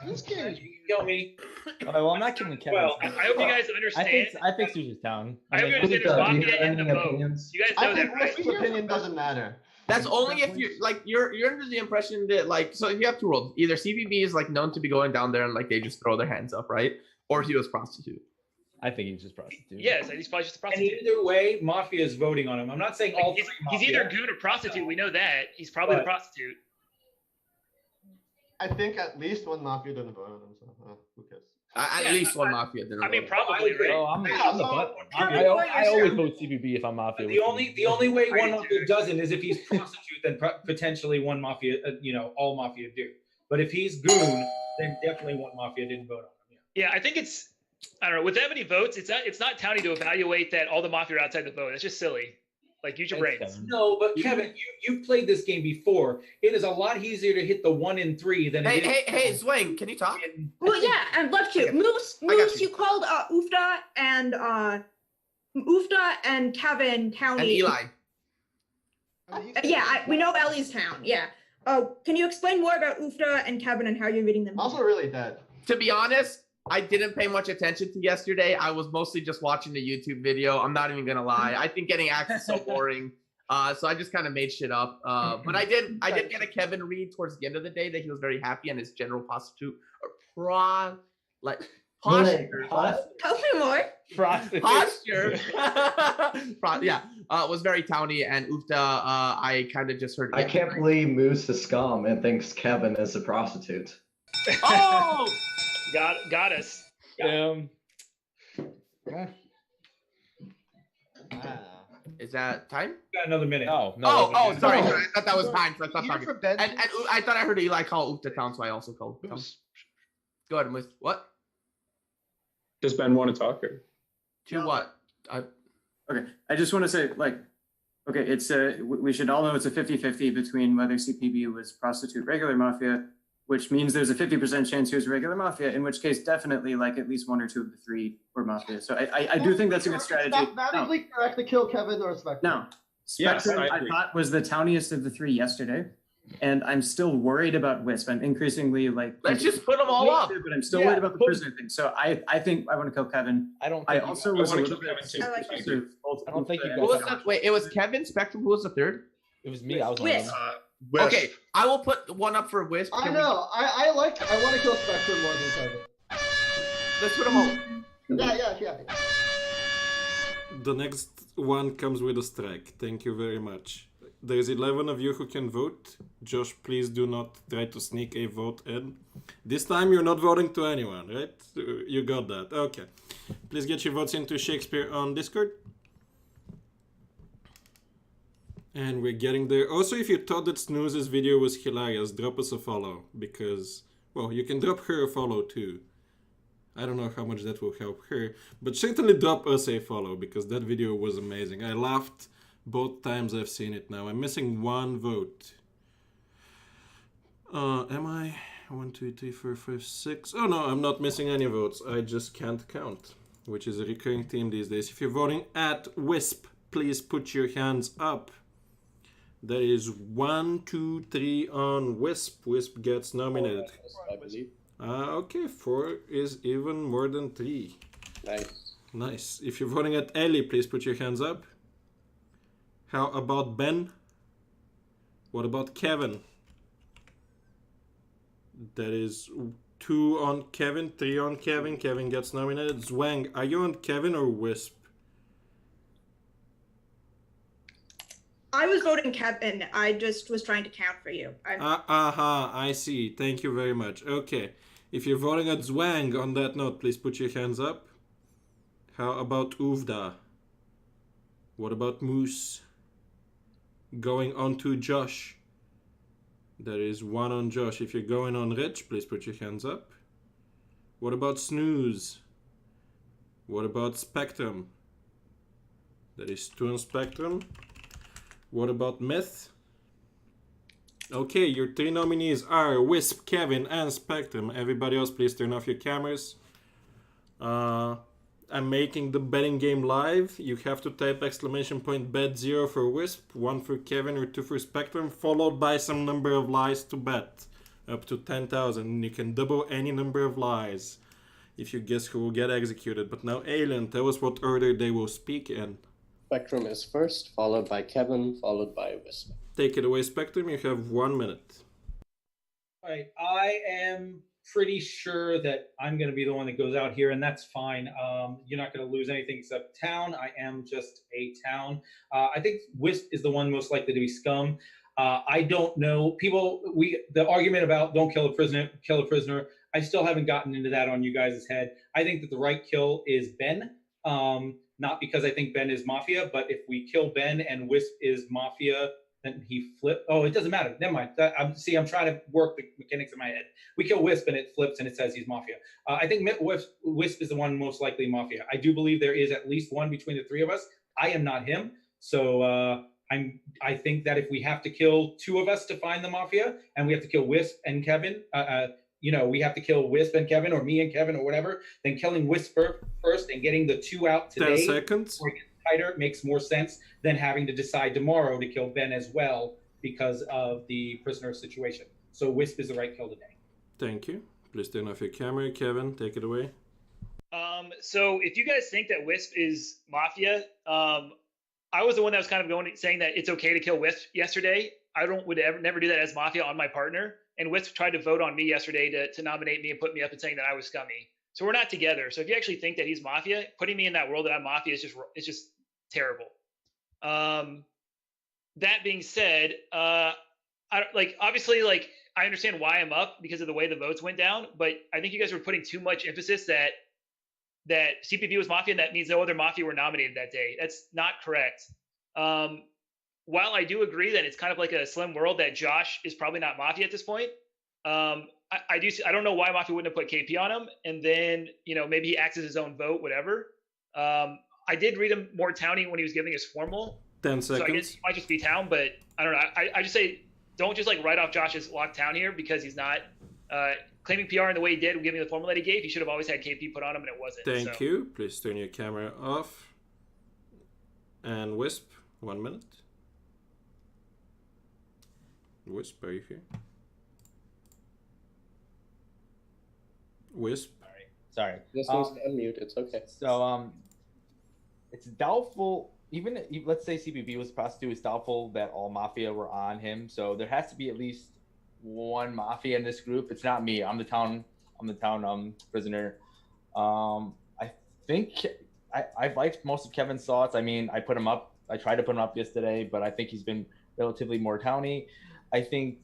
This game. You kill me. Well, I'm not killing Kevin. Well, I hope you guys understand. I think Susie's town. I hope you understand there's Mafia in the vote. You guys know I think that, right? Rick's opinion doesn't matter. That's only if you're under the impression that so you have two worlds. Either CPB is known to be going down there and they just throw their hands up, right? Or he was prostitute. I think he's just prostitute. Yes, he's probably just a And prostitute. either way, Mafia is voting on him. I'm not saying all He's, three he's Mafia. either goon or prostitute. We know that. He's probably the But- prostitute. I think at least one Mafia didn't vote on him, so who cares? At least one Mafia didn't. I mean, vote. probably, right? Oh, I'm the butt. I always vote CBB if I'm Mafia. The only way I one do Mafia too. doesn't is if he's prostitute, then potentially one Mafia, all Mafia do. But if he's goon, then definitely one Mafia didn't vote on him. Yeah, I think it's. I don't know. With that many votes, it's not towny to evaluate that all the Mafia are outside the vote. That's just silly. Use your brains. No, but Kevin, you've played this game before. It is a lot easier to hit the 1 in 3 than it is. Hey, Swing, can you talk? Well, yeah, I'd love to. Moose, you called Ufta and Kevin Townie. And Eli. Yeah, we know Ellie's town. Yeah. Can you explain more about Ufta and Kevin and how you're reading them? Also really dead. To be honest, I didn't pay much attention to yesterday. I was mostly just watching the YouTube video. I'm not even gonna lie. I think getting asked is so boring. So I just kind of made shit up. But I did get a Kevin read towards the end of the day that he was very happy and his general prostitute posture. Tell me more. Posture. Was very towny and Ufta. I kind of just heard. I can't believe Moose is scum and thinks Kevin is a prostitute. Oh. Got us. Is that time? Got another minute. No. Sorry. I thought that was time. So I stopped talking. For Ben. And I thought I heard Eli call Ufta town, so I also called. Town. Go ahead, with what? Does Ben want to talk? Or? To what? Okay, I just want to say, okay, it's we should all know it's a 50-50 between whether CPB was prostitute, regular Mafia, which means there's a 50% chance he was regular Mafia, in which case definitely at least 1 or 2 of the 3 were Mafia. So I do think that's a good strategy. Mathematically correct to kill Kevin or Spectrum. No, Spectrum Yes, I I agree. thought was the towniest of the 3 yesterday, and I'm still worried about Wisp. I'm increasingly Let's just put them all up. but I'm still worried about the prisoner thing. So I think I want to kill Kevin. I don't. I Think also I was a wanna little kill bit. Kevin too. I like suspicious of I don't think you Ufta guys- Who was that? Wait, it was Kevin Spectrum. Who was the third? It was me. I was one of Wisp. them. Wisp. Okay, I will put one up for Wisp. I know. I want to kill Spectrum more than Kevin. Let's put them all. Yeah. The next one comes with a strike. Thank you very much. There's 11 of you who can vote. Josh, please do not try to sneak a vote in. This time you're not voting to anyone, right? You got that. Okay. Please get your votes into Shakespeare on Discord. And we're getting there. Also, if you thought that Snooze's video was hilarious, drop us a follow. Because, well, you can drop her a follow too. I don't know how much that will help her. But certainly drop us a follow, because that video was amazing. I laughed both times I've seen it now. I'm missing 1 vote. Am I? 1, 2, 3, 4, 5, 6. Oh no, I'm not missing any votes. I just can't count. Which is a recurring theme these days. If you're voting at Wisp, please put your hands up. There is 1, 2, 3 on Wisp. Wisp gets nominated. I believe. Okay, 4 is even more than 3. Nice. Nice. If you're voting at Ellie, please put your hands up. How about Ben? What about Kevin? That is 2 on Kevin, 3 on Kevin. Kevin gets nominated. Zwang, are you on Kevin or Wisp? I was voting Kevin. I just was trying to count for you. I see. Thank you very much. Okay. If you're voting at Zwang on that note, please put your hands up. How about Uvda? What about Moose? Going on to Josh. There is one on Josh. If you're going on Rich, please put your hands up. What about Snooze? What about Spectrum? There is 2 on Spectrum. What about Myth? Okay, your 3 nominees are Wisp, Kevin, and Spectrum. Everybody else, please turn off your cameras. I'm making the betting game live. You have to type bet 0 for Wisp, 1 for Kevin, or 2 for Spectrum, followed by some number of lies to bet. Up to 10,000. You can double any number of lies if you guess who will get executed. But now, Alien, tell us what order they will speak in. Spectrum is first, followed by Kevin, followed by Wisp. Take it away, Spectrum. You have 1 minute. All right, I am pretty sure that I'm going to be the one that goes out here, and that's fine. You're not going to lose anything except town. I am just a town. I think Wisp is the one most likely to be scum. I don't know. The argument about don't kill a prisoner, I still haven't gotten into that on you guys' head. I think that the right kill is Ben. Not because I think Ben is Mafia, but if we kill Ben and Wisp is Mafia, then he flipped. Oh, it doesn't matter. Never mind. I'm trying to work the mechanics in my head. We kill Wisp and it flips and it says he's Mafia. I think Wisp is the one most likely Mafia. I do believe there is at least one between the 3 of us. I am not him. So I think that if we have to kill 2 of us to find the Mafia, and we have to kill Wisp and Kevin, we have to kill Wisp and Kevin, or me and Kevin, or whatever, then killing Wisp first and getting the 2 out today 10 seconds. Tighter makes more sense than having to decide tomorrow to kill Ben as well because of the prisoner situation. So Wisp is the right kill today. Thank you. Please turn off your camera. Kevin, take it away. So if you guys think that Wisp is Mafia, I was the one that was kind of saying that it's okay to kill Wisp yesterday. I would never do that as Mafia on my partner. And Wisp tried to vote on me yesterday to nominate me and put me up and saying that I was scummy. So we're not together. So if you actually think that he's Mafia, putting me in that world that I'm Mafia is just terrible. That being said, obviously I understand why I'm up because of the way the votes went down, but I think you guys were putting too much emphasis that CPB was Mafia, and that means no other Mafia were nominated that day. That's not correct. While I do agree that it's kind of like a slim world that Josh is probably not Mafia at this point, I don't know why Mafia wouldn't have put KP on him, and then maybe he acts as his own vote, whatever. I did read him more towny when he was giving his formal. 10 seconds. So I guess it might just be town, but I don't know. I just say don't just write off Josh's lock town here because he's not claiming PR in the way he did, giving the formal that he gave. He should have always had KP put on him, and it wasn't. Thank you. Please turn your camera off. And Wisp, 1 minute. Wisp, are you here? Wisp. Sorry. This needs to unmute. It's okay. So it's doubtful. Even let's say CPB was prostitute, it's doubtful that all Mafia were on him. So there has to be at least one Mafia in this group. It's not me. I'm the town prisoner. I think I've liked most of Kevin's thoughts. I mean, I put him up. I tried to put him up yesterday, but I think he's been relatively more towny. I think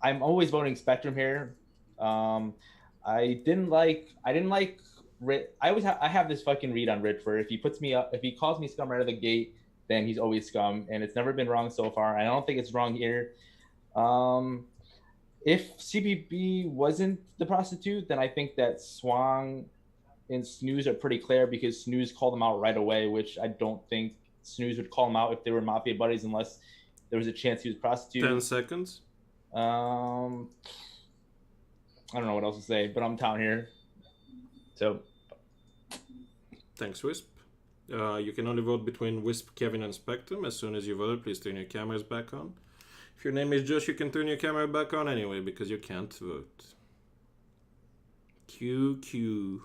I'm always voting Spectrum here. I didn't like Rit. I have this fucking read on Rit for if he puts me up, if he calls me scum right out of the gate, then he's always scum, and it's never been wrong so far. I don't think it's wrong here. If CPB wasn't the prostitute, then I think that Swang and Snooze are pretty clear because Snooze called them out right away, which I don't think Snooze would call them out if they were Mafia buddies unless there was a chance he was a prostitute. 10 seconds. I don't know what else to say, but I'm down here. So. Thanks, Wisp. You can only vote between Wisp, Kevin, and Spectrum. As soon as you vote, please turn your cameras back on. If your name is Josh, you can turn your camera back on anyway, because you can't vote. QQ.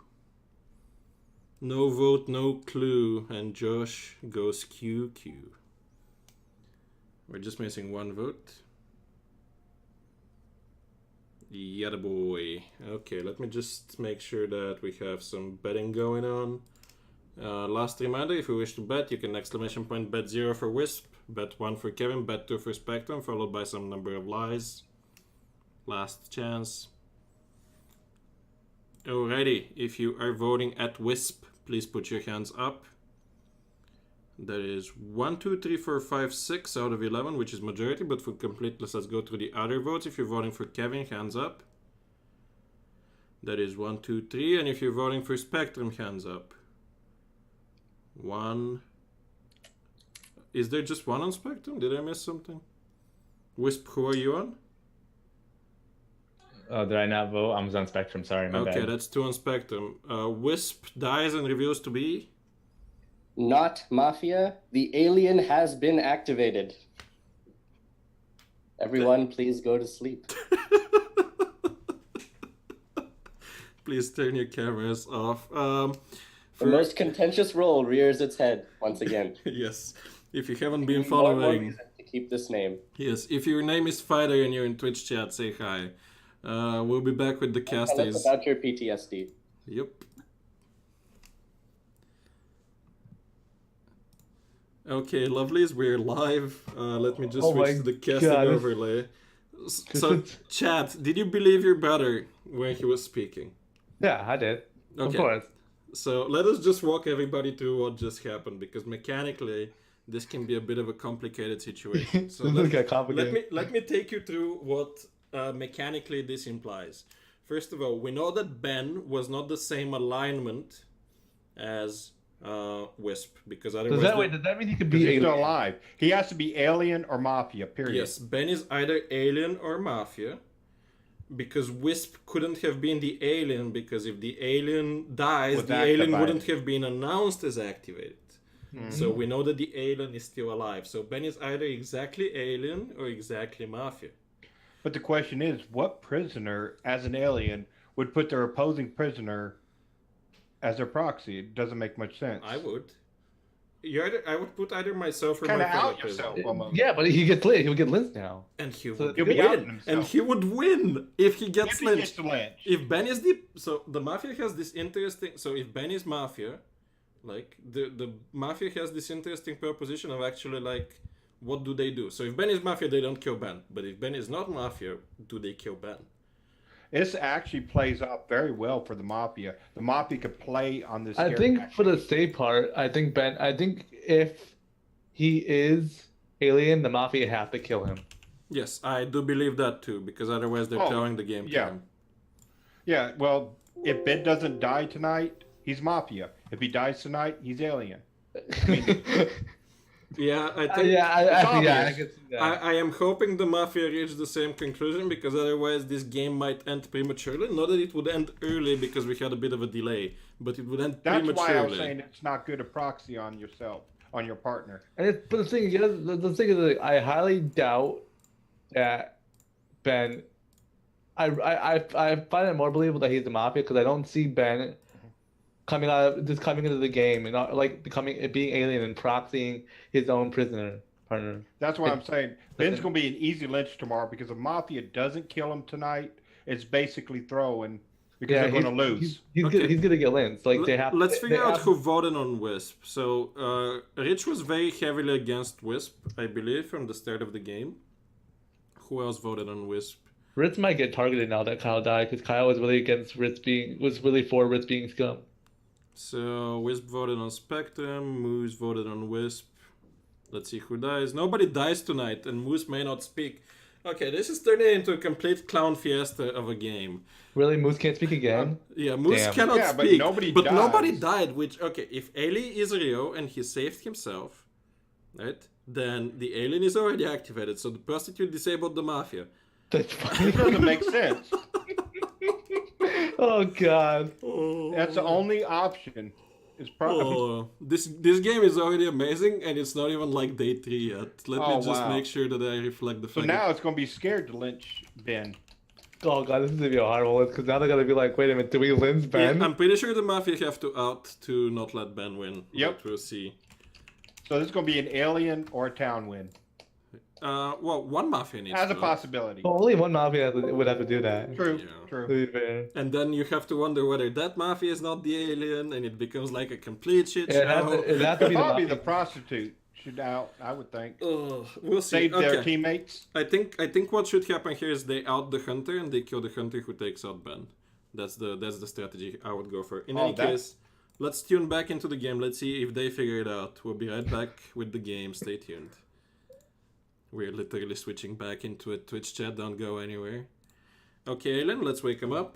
No vote, no clue, and Josh goes QQ. We're just missing one vote. Yatta boy. Okay, let me just make sure that we have some betting going on. Last reminder, if you wish to bet, you can !bet 0 for Wisp, Bet 1 for Kevin, bet 2 for Spectrum, followed by some number of lies. Last chance. Alrighty, if you are voting at Wisp, please put your hands up. That is 1, 2, 3, 4, 5, 6 out of 11, which is majority, but for completeness, let's go through the other votes. If you're voting for Kevin, hands up. That is 1, 2, 3, and if you're voting for Spectrum, hands up. 1. Is there just 1 on Spectrum? Did I miss something? Wisp, who are you on? Oh, did I not vote? I was on Spectrum. Sorry, my bad. Okay, that's 2 on Spectrum. Wisp dies and reveals to be? Not Mafia. The alien has been activated. Everyone, please go to sleep. Please turn your cameras off. The most contentious role rears its head once again. Yes, if you haven't been More following... reason to keep this name. Yes, if your name is Fighter and you're in Twitch chat, say hi. We'll be back with the Tell casters. us about your PTSD. Yep. Okay, lovelies, we're live. Let me just switch to the casting overlay. So, chat, did you believe your brother when he was speaking? Yeah, I did. Okay. Of course. So let us just walk everybody through what just happened, because mechanically this can be a bit of a complicated situation. So let me take you through what mechanically this implies. First of all, we know that Ben was not the same alignment as Wisp, because otherwise does that mean he could be He's still alive? He has to be alien or Mafia. Period. Yes, Ben is either alien or Mafia, because Wisp couldn't have been the alien, because if the alien dies, the alien wouldn't have been announced as activated. Mm-hmm. So we know that the alien is still alive. So Ben is either exactly alien or exactly Mafia. But the question is, what prisoner, as an alien, would put their opposing prisoner as their proxy? It doesn't make much sense. I would. I would put either myself or kind my of fellow out yourself prisoner. almost. Yeah, but he gets lit. He'll get lynched now. And he So would he'll be outing win. himself. And he would win if he gets If he lynched. gets lynched. If Ben is the Mafia has this interesting. So if Ben is Mafia, like the Mafia has this interesting proposition of actually like, what do they do? So if Ben is Mafia, they don't kill Ben. But if Ben is not Mafia, do they kill Ben? This actually plays out very well for the Mafia. The Mafia could play on this. I think for the safe part, I think if he is alien, the Mafia have to kill him. Yes, I do believe that too, because otherwise they're throwing the game to him. Yeah, well, if Ben doesn't die tonight, he's Mafia. If he dies tonight, he's alien. I mean, yeah, I think. I can see that. I am hoping the Mafia reach the same conclusion, because otherwise this game might end prematurely. Not that it would end early because we had a bit of a delay, but it would end prematurely. That's why I was saying it's not good to proxy on yourself, on your partner. But the thing is, like, I highly doubt that Ben. I find it more believable that he's the Mafia, because I don't see Ben coming into the game and not like being alien and proxying his own prisoner partner. That's what I'm saying. Ben's going to be an easy lynch tomorrow, because if Mafia doesn't kill him tonight, it's basically throwing, because they're going to lose. He's going to get lynched. Like Let's figure out who voted on Wisp. So Rich was very heavily against Wisp, I believe, from the start of the game. Who else voted on Wisp? Ritz might get targeted now that Kyle died, because Kyle was really for Ritz being scum. So Wisp voted on Spectrum, Moose voted on Wisp. Let's see who dies. Nobody dies tonight, and Moose may not speak. Okay, this is turning into a complete clown fiesta of a game. Really, Moose can't speak again? Yeah, Moose cannot speak. But nobody died. Which, okay, if Ali is Rio and he saved himself, right? Then the alien is already activated. So the prostitute disabled the Mafia. That's funny. It doesn't make sense. Oh God. That's the only option. Is probably this game is already amazing, and it's not even like day 3 yet. Let me just make sure that I reflect the fact. So now it's going to be scared to lynch Ben. Oh God, this is gonna be a hard one, because now they're gonna be like, wait a minute, do we lynch Ben? Yeah, I'm pretty sure the Mafia have to out to not let Ben win. Yep. But we'll see. So this is going to be an alien or a town win. Well, one Mafia needs as to a possibility. Well, only one Mafia would have to do that. True, Yeah. true. To be fair. And then you have to wonder whether that Mafia is not the alien, and it becomes like a complete shit show. It has to be Probably the prostitute should out, I would think. We'll see. Save their Okay. teammates. I think what should happen here is they out the hunter and they kill the hunter who takes out Ben. That's the strategy I would go for. In any case, let's tune back into the game. Let's see if they figure it out. We'll be right back with the game. Stay tuned. We're literally switching back into a Twitch chat. Don't go anywhere. Okay, Alan, let's wake him up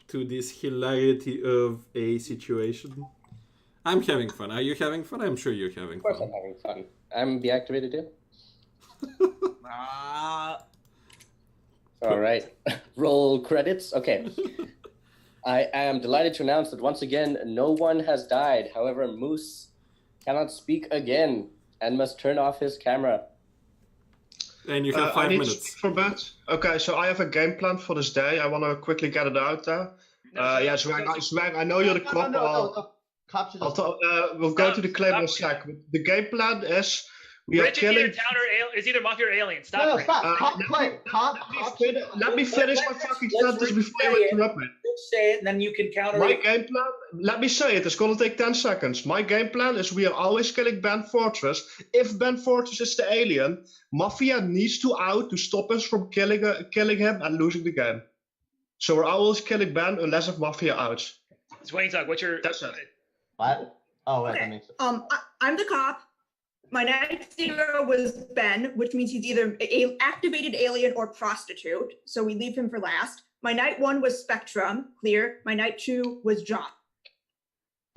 to this hilarity of a situation. I'm having fun. Are you having fun? I'm sure you're having fun. Of course I'm having fun. I'm deactivated too. All right. Roll credits. Okay. I am delighted to announce that once again, no one has died. However, Moose cannot speak again and must turn off his camera. And you have I 5 need to minutes. speak for a bit. Okay, so I have a game plan for this day. I want to quickly get it out there. Zwang, I know you're the cop. We'll go to the claim in a sec. The game plan is we are Rich killing. is either town or is either Mafia or Alien. Stop. No, Rich. stop. Let me finish my fucking sentence before you interrupt me. Say it, and then you can counter My it. game plan, let me say it, it's gonna take 10 seconds. My game plan is we are always killing Ben Fortress. If Ben Fortress is the alien, Mafia needs to out to stop us from killing him and losing the game. So we're always killing Ben unless if Mafia outs. Swing Talk, what's your... That's it. What? Oh, wait, Okay. that makes sense. I'm the cop. My night 0 was Ben, which means he's either activated alien or prostitute. So we leave him for last. My night 1 was Spectrum, clear. My night 2 was John.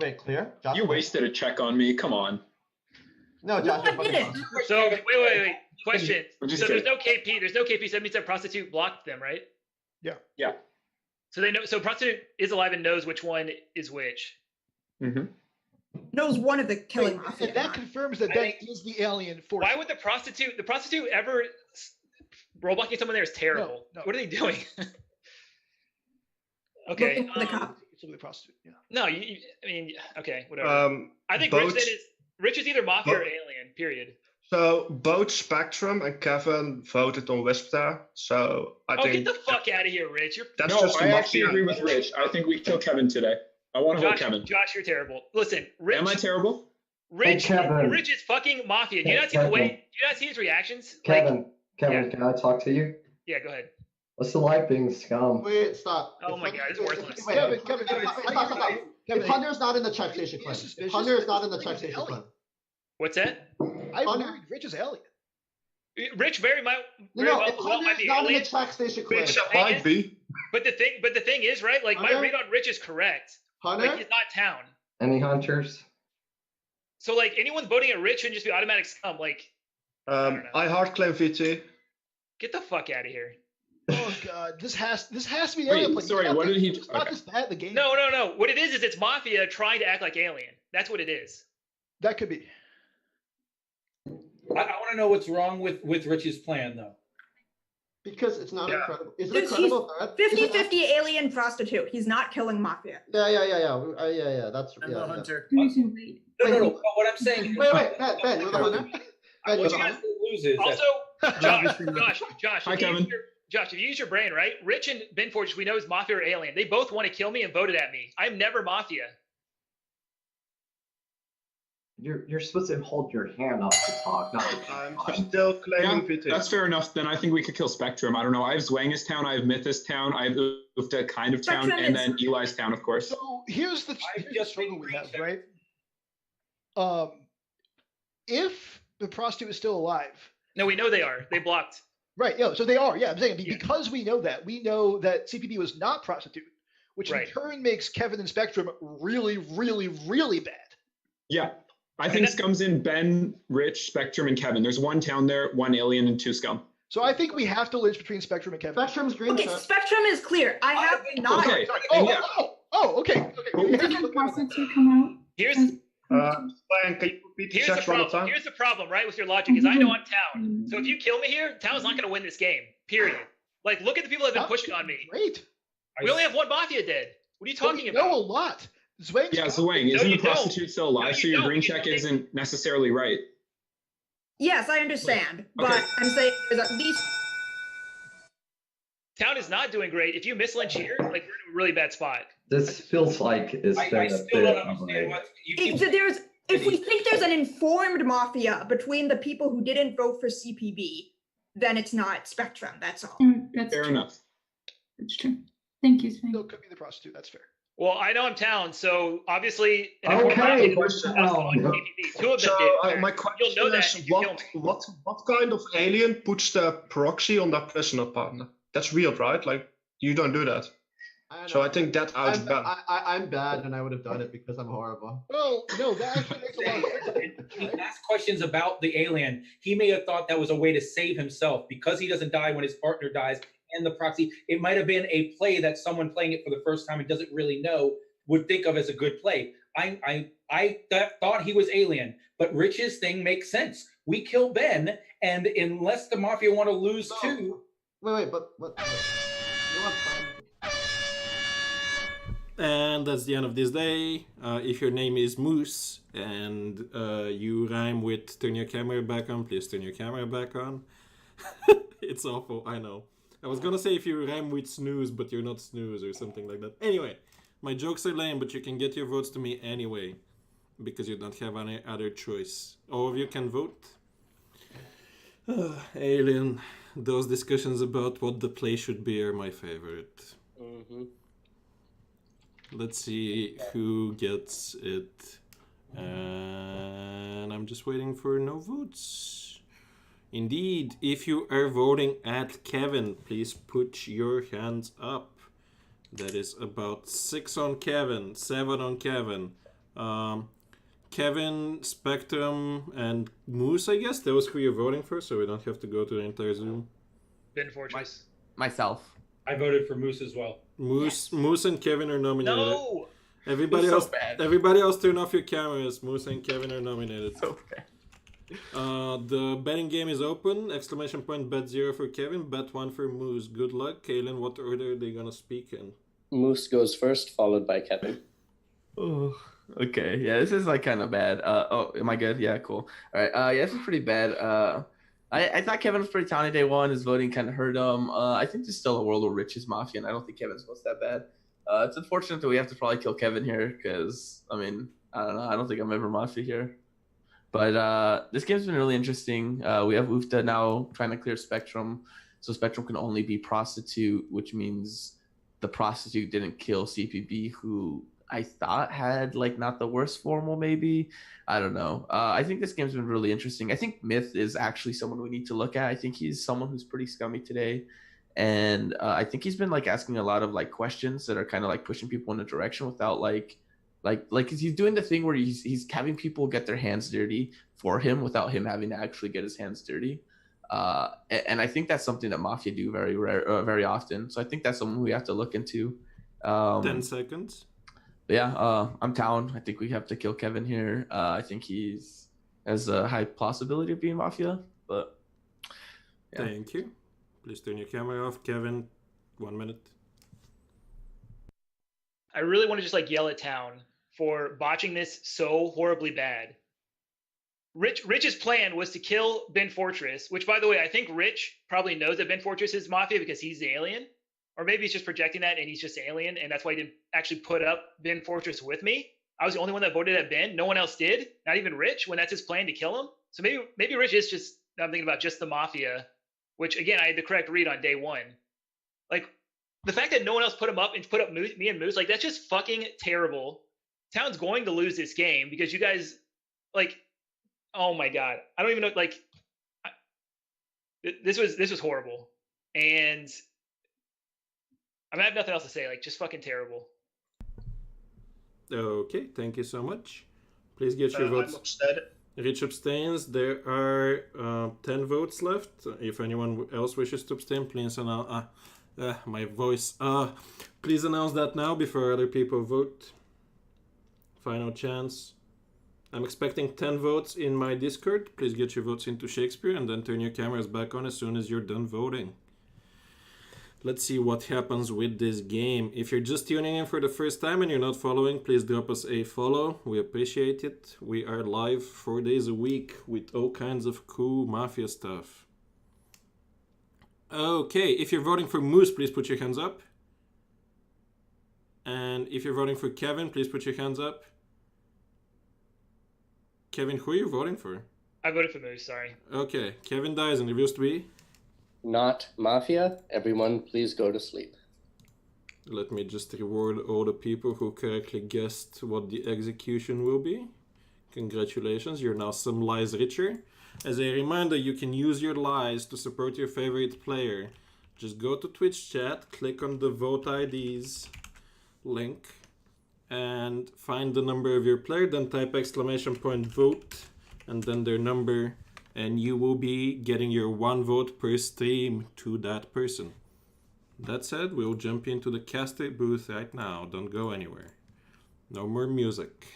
Wait, clear? Josh, You wasted a check on me. Come on. No, Josh, I didn't. So, wait. Question. I'm just So there's kidding. no KP, so that means that prostitute blocked them, right? Yeah. So they know. So prostitute is alive and knows which one is which. Mm-hmm. Knows one of the killing Wait, mafia. and that confirms that Ben is the alien for. Why would the prostitute ever rollblocking someone there is terrible? No. What are they doing? Okay. Looking for the cop. The prostitute. Yeah. No, I mean, okay, whatever. I think both- Rich is either Mafia or both- Alien. Period. So both Spectrum and Kevin voted on Wisp there. So I Oh, think get the fuck out of here, Rich. You're that's No, just I a actually Mafia. agree with Rich. I think we kill Kevin today. I want to vote Kevin. Josh, you're terrible. Listen, Rich. Am I terrible? Rich, Hey, Kevin. Rich is fucking Mafia. Do you Hey, not see the way? Kevin. Do you not see his reactions? Kevin, yeah. can I talk to you? Yeah, go ahead. What's it like being scum? Wait, stop. Oh my God, it's worthless. Wait, Kevin, stop. If Hunter's not in the check station claim. If Hunter is not in the check station claim. What's that? I Hunter- agree. Rich is alien. Rich very No, well if might Hunter's be not in alien. the check station claim. Which might be. But the thing is, right? Like my Hunter? read on Rich is correct. Hunter? Like he's not town. Any hunters? So like anyone voting at Rich should just be automatic scum. Like I hard claim VT. get the fuck out of here. Oh God, this has to be Wait, alien. play. sorry, It's not what that- did he- It's not okay. this bad. The game. No. What it is it's Mafia trying to act like Alien. That's what it is. That could be. I want to know what's wrong with Rich's plan, though. Because it's not Yeah. incredible. Is it Because incredible threat? 50-50 alien prostitute. He's not killing mafia. Yeah. Yeah. That's I'm yeah. the hunter. No. But what I'm saying is, Wait. Ben, you're the hunter. Ben, you're What the you guys hunter. loses. Also, Josh, Hi, if you Kevin. Josh, if you use your brain, right? Rich and Ben Forge, we know is Mafia or Alien. They both want to kill me and voted at me. I'm never Mafia. You're supposed to hold your hand up to talk, not I'm still claiming Yeah, VT. that's fair enough. Then I think we could kill Spectrum. I don't know. I have Zwangus Town, I have Mythos Town, I have Ufta kind of town, Spectrum and is- then Eli's Town, of course. So here's the just struggle we been have, right? If the prostitute is still alive, No, we know they are. They blocked. right? Yeah, so they are. Yeah, I'm saying because we know that CPB was not prostitute, which Right. in turn makes Kevin and Spectrum really, really, really bad. Yeah. I think Scum's in Ben, Rich, Spectrum, and Kevin. There's one town there, one alien, and 2 Scum. So I think we have to lynch between Spectrum and Kevin. Spectrum's green Okay, shirt. Spectrum is clear. I have not. Okay. Okay. Didn't prostitute come Here's Brian, can you repeat the here's the checks one more problem. time? Here's the problem, right? With your logic is I know I'm town. So if you kill me here, town's not going to win this game. Period. Like look at the people that have been pushing on me. Great. We only have one Mafia dead. What are you talking We about? know a lot. Zwang's Yeah, got- Zwang, No, isn't you the prostitute still alive? No, So you your don't. green You check don't. isn't necessarily right. Yes, I understand, but Okay. I'm saying there's at least Town is not doing great. If you miss lynch here, like we're in a really bad spot. This feels like it's I been a still bit don't of understand a. what you keep. there's If we think there's an informed mafia between the people who didn't vote for CPB, then it's not Spectrum. That's all. That's Fair true. enough. That's true. Thank you, Sven. Still could be the prostitute. That's fair. Well, I know I'm town, so obviously. Okay, Two of them so did. my You'll question know that is, if you kill me. what kind of alien puts the proxy on their prisoner partner? That's weird, right? Like, you don't do that. So I think that out's bad. I'm bad, and I would have done it because I'm horrible. Well, no, that actually makes a lot of sense. He asked questions about the alien. He may have thought that was a way to save himself because he doesn't die when his partner dies and the proxy. It might have been a play that someone playing it for the first time and doesn't really know would think of as a good play. I thought he was alien, but Rich's thing makes sense. We kill Ben, and unless the Mafia want to lose too. Wait, but what? You want time? And that's the end of this day. If your name is Moose and you rhyme with turn your camera back on, please turn your camera back on. It's awful, I know. I was gonna say if you rhyme with snooze, but you're not snooze or something like that. Anyway, my jokes are lame, but you can get your votes to me anyway, because you don't have any other choice. All of you can vote. Alien, those discussions about what the play should be are my favorite. Let's see who gets it. And I'm just waiting for no votes. Indeed, if you are voting at Kevin, please put your hands up. That is about 6 on Kevin, 7 on Kevin. Kevin, Spectrum, and Moose, I guess. That was who you're voting for, so we don't have to go to the entire Zoom. Ben Fortress. Myself. I voted for Moose as well. Moose and Kevin are nominated. No! Everybody So else, bad. everybody else, turn off your cameras. Moose and Kevin are nominated. So bad. The betting game is open. Exclamation point bet 0 for Kevin, bet 1 for Moose. Good luck, Kaylin. What order are they gonna speak in? Moose goes first, followed by Kevin. Oh, okay. Yeah, this is like kind of bad. Oh, am I good? Yeah, cool. All right. Yeah, this is pretty bad. I thought Kevin was pretty talented day one. His voting kind of hurt him. I think there's still a world where Rich is Mafia, and I don't think Kevin's vote's that bad. It's unfortunate that we have to probably kill Kevin here because, I mean, I don't know. I don't think I'm ever Mafia here. But this game's been really interesting. We have Ufta now trying to clear Spectrum. So Spectrum can only be Prostitute, which means the Prostitute didn't kill CPB, who I thought had like not the worst formal, maybe. I don't know. I think this game's been really interesting. I think Myth is actually someone we need to look at. I think he's someone who's pretty scummy today. And I think he's been like asking a lot of like questions that are kind of like pushing people in a direction without like he's doing the thing where he's having people get their hands dirty for him without him having to actually get his hands dirty. And I think that's something that Mafia do very rare, very often. So I think that's something we have to look into. 10 seconds. Yeah, I'm down. I think we have to kill Kevin here. I think he's has a high possibility of being Mafia, but yeah. Thank you. Please turn your camera off, Kevin. 1 minute. I really want to just like yell at Town for botching this so horribly bad. Rich's plan was to kill Ben Fortress, which, by the way, I think Rich probably knows that Ben Fortress is Mafia because he's the alien. Or maybe he's just projecting that and he's just alien, and that's why he didn't actually put up Ben Fortress with me. I was the only one that voted at Ben. No one else did, not even Rich, when that's his plan to kill him. So maybe Rich is just, I'm thinking about just the Mafia, which, again, I had the correct read on day one. Like, the fact that no one else put him up and put up me and Moose, like, that's just fucking terrible. Town's going to lose this game because you guys, like, oh my God. I don't even know, like, this was horrible. And I have nothing else to say, like, just fucking terrible. Okay, thank you so much. Please get your votes. I'm upset. Rich abstains. There are 10 votes left. If anyone else wishes to abstain, please announce. My voice. Please announce that now before other people vote. Final chance. I'm expecting 10 votes in my Discord. Please get your votes into Shakespeare and then turn your cameras back on as soon as you're done voting. Let's see what happens with this game. If you're just tuning in for the first time and you're not following, please drop us a follow. We appreciate it. We are live 4 days a week with all kinds of cool Mafia stuff. Okay, if you're voting for Moose, please put your hands up. And if you're voting for Kevin, please put your hands up. Kevin, who are you voting for? I voted for Moose. Sorry. Okay, Kevin dies and reveals to be. Not Mafia. Everyone, please go to sleep. Let me just reward all the people who correctly guessed what the execution will be. Congratulations, you're now some lies richer. As a reminder, you can use your lies to support your favorite player. Just go to Twitch chat, click on the vote IDs link, and find the number of your player, then type !vote, and then their number, and you will be getting your 1 vote per stream to that person. That said, we'll jump into the caster booth right now. Don't go anywhere. No more music.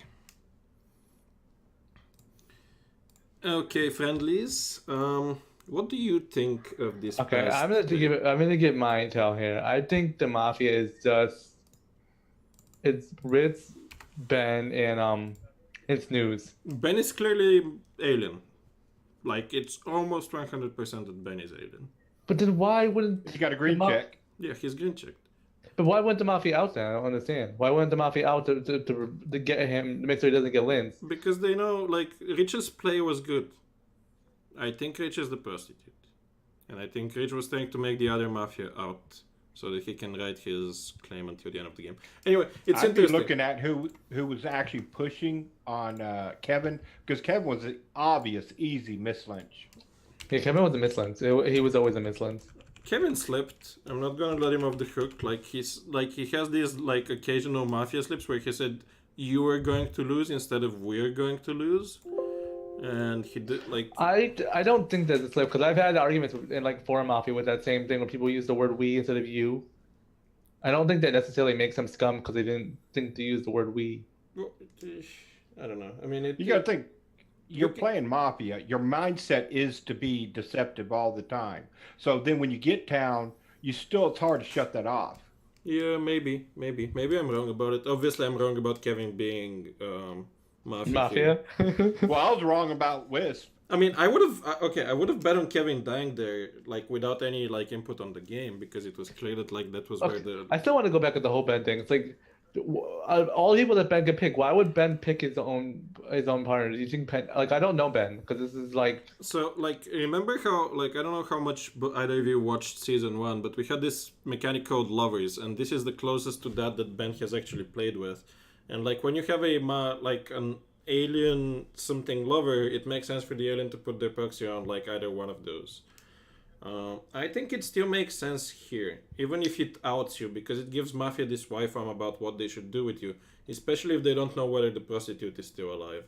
Okay, friendlies. What do you think of this? Okay, past I'm gonna give my tell here. I think the Mafia is just it's Ritz, Ben, and it's News. Ben is clearly alien. Like it's almost 100% that Ben is alien. But then why wouldn't he got a green check? Yeah, he's green checked. But why went the Mafia out then? I don't understand. Why went the Mafia out to get him, to make sure he doesn't get Lins? Because they know, like, Rich's play was good. I think Rich is the prostitute. And I think Rich was trying to make the other Mafia out so that he can write his claim until the end of the game. Anyway, it's I'd be interesting. looking at who was actually pushing on Kevin, because Kevin was an obvious, easy miss Lynch. Yeah, Kevin was a miss Lins. He was always a miss Lins. Kevin slipped. I'm not gonna let him off the hook. Like he has these like occasional Mafia slips where he said you are going to lose instead of we're going to lose, and he did like. I don't think that's a slip because I've had arguments in like forum Mafia with that same thing where people use the word we instead of you. I don't think that necessarily makes them scum because they didn't think to use the word we. Well, I don't know. I mean, you gotta think. You're playing Mafia. Your mindset is to be deceptive all the time. So then when you get down, it's hard to shut that off. Yeah, maybe I'm wrong about it. Obviously, I'm wrong about Kevin being Mafia. Well, I was wrong about Wisp. I mean, I would have bet on Kevin dying there, like without any like input on the game, because it was clear that like that was where the. I still want to go back at the whole Ben thing. It's like all the people that Ben could pick. Why would Ben pick his own partner? Do you think Ben? Like I don't know Ben because this is like. So like remember how like I don't know how much either of you watched season 1, but we had this mechanic called lovers, and this is the closest to that Ben has actually played with, and like when you have like an alien something lover, it makes sense for the alien to put their proxy on like either one of those. I think it still makes sense here, even if it outs you, because it gives Mafia this Y-farm about what they should do with you, especially if they don't know whether the prostitute is still alive.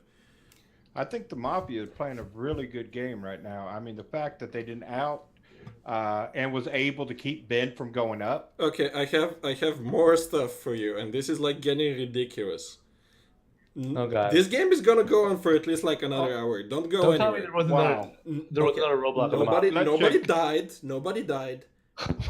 I think the Mafia is playing a really good game right now. I mean, the fact that they didn't out and was able to keep Ben from going up. Okay, I have more stuff for you, and this is like getting ridiculous. Oh god! This game is gonna go on for at least like another hour. Don't go Don't anywhere. Tell me there was another Roblox. Nobody died.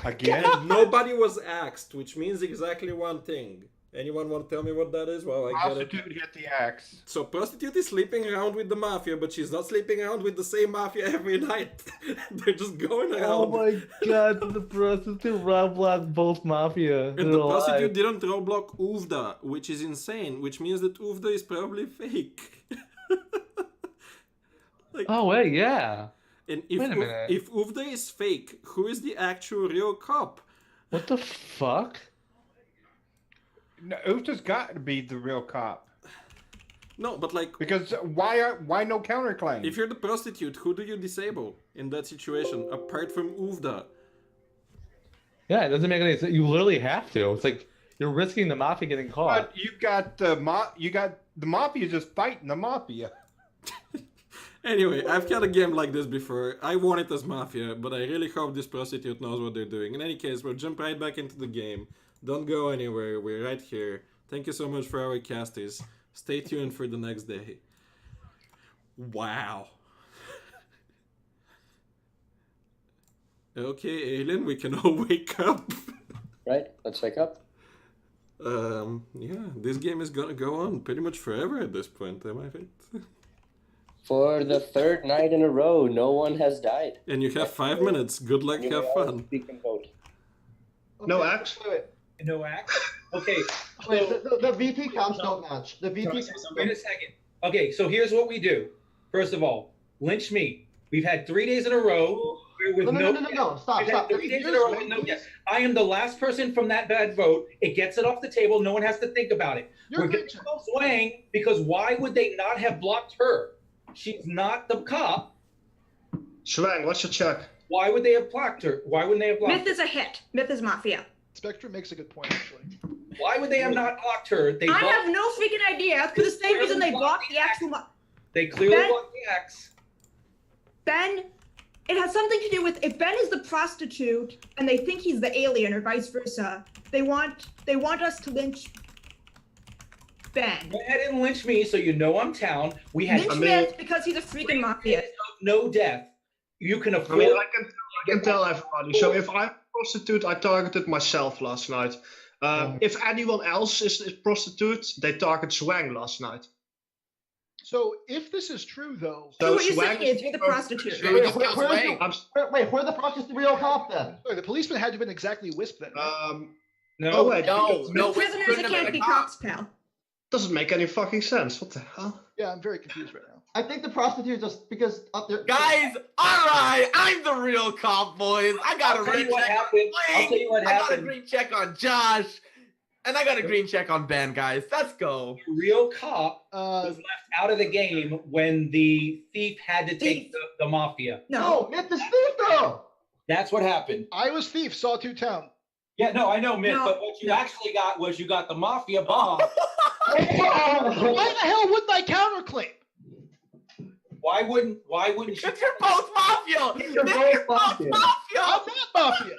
Again? Nobody was axed, which means exactly one thing. Anyone want to tell me what that is? Well, I get it. Prostitute hit the axe. So prostitute is sleeping around with the Mafia, but she's not sleeping around with the same Mafia every night. They're just going around. Oh my god, the prostitute Roblox both Mafia. And the prostitute didn't Roblox Uvda, which is insane, which means that Uvda is probably fake. Oh wait, yeah. And Wait a minute. if Uvda is fake, who is the actual real cop? What the fuck? No, Uvda's got to be the real cop. No, but like because why no counterclaim? If you're the prostitute, who do you disable in that situation apart from Uvda? Yeah, it doesn't make any sense. You literally have to. It's like you're risking the Mafia getting caught. But you got the Mafia just fighting the Mafia. Anyway, I've had a game like this before. I won it as Mafia, but I really hope this prostitute knows what they're doing. In any case, we'll jump right back into the game. Don't go anywhere. We're right here. Thank you so much for our casters. Stay tuned for the next day. Wow. Okay, Alien, we can all wake up. Right, let's wake up. Yeah, this game is gonna go on pretty much forever at this point, am I right? For the third night in a row, no one has died. And you have 5 minutes. Good luck, have fun. Speak and vote. No axe? No axe? Okay. Wait, the VP counts don't match. The VP Wait a second. Okay, so here's what we do. First of all, lynch me. We've had 3 days in a row with No. Stop. We've had 3 days in a row with no guess. I am the last person from that bad vote. It gets it off the table. No one has to think about it. We're going to go Zwang because why would they not have blocked her? She's not the cop. Zwang, what's your check? Why would they have blocked her? Why wouldn't they have blocked Myth is a hit. Myth is Mafia. Spectrum makes a good point, actually. Why would they have not blocked her? I have no freaking idea. For the same reason they blocked the actual. They clearly blocked the X. Ben, it has something to do with if Ben is the prostitute and they think he's the alien or vice versa. They want us to lynch Ben. Go ahead and lynch me, so you know I'm town. We had Lynch Myth because he's a freaking Mafia. No death. You can afford. I can tell everybody. So if I'm a prostitute, I targeted myself last night. If anyone else is a prostitute, they target Zwang last night. So if this is true, though, So what you're saying is you're the prostitute. Wait, where's the prostitute real cop then? Sorry, the policeman had to have been exactly Wisp then. Right? No, wait. The prisoners that can't be cops, pal. Doesn't make any fucking sense. What the hell? Yeah, I'm very confused right now. I think the prostitute just because up there. Guys, all right, I'm the real cop, boys. I got a green check on Blake. I'll tell you what I got a happened. green check on Josh, and I got a green check on Ben. Guys, let's go. Real cop was left out of the game when the thief had to take the Mafia. No, Myth is thief though. That's what happened. I was thief, Sawtooth Town. Yeah, no, I know, Myth, No, but what you actually got was you got the Mafia bomb. Why the hell wouldn't I counterclaim? Why wouldn't you? Because you're both Mafia. You're both Mafia. I'm not Mafia.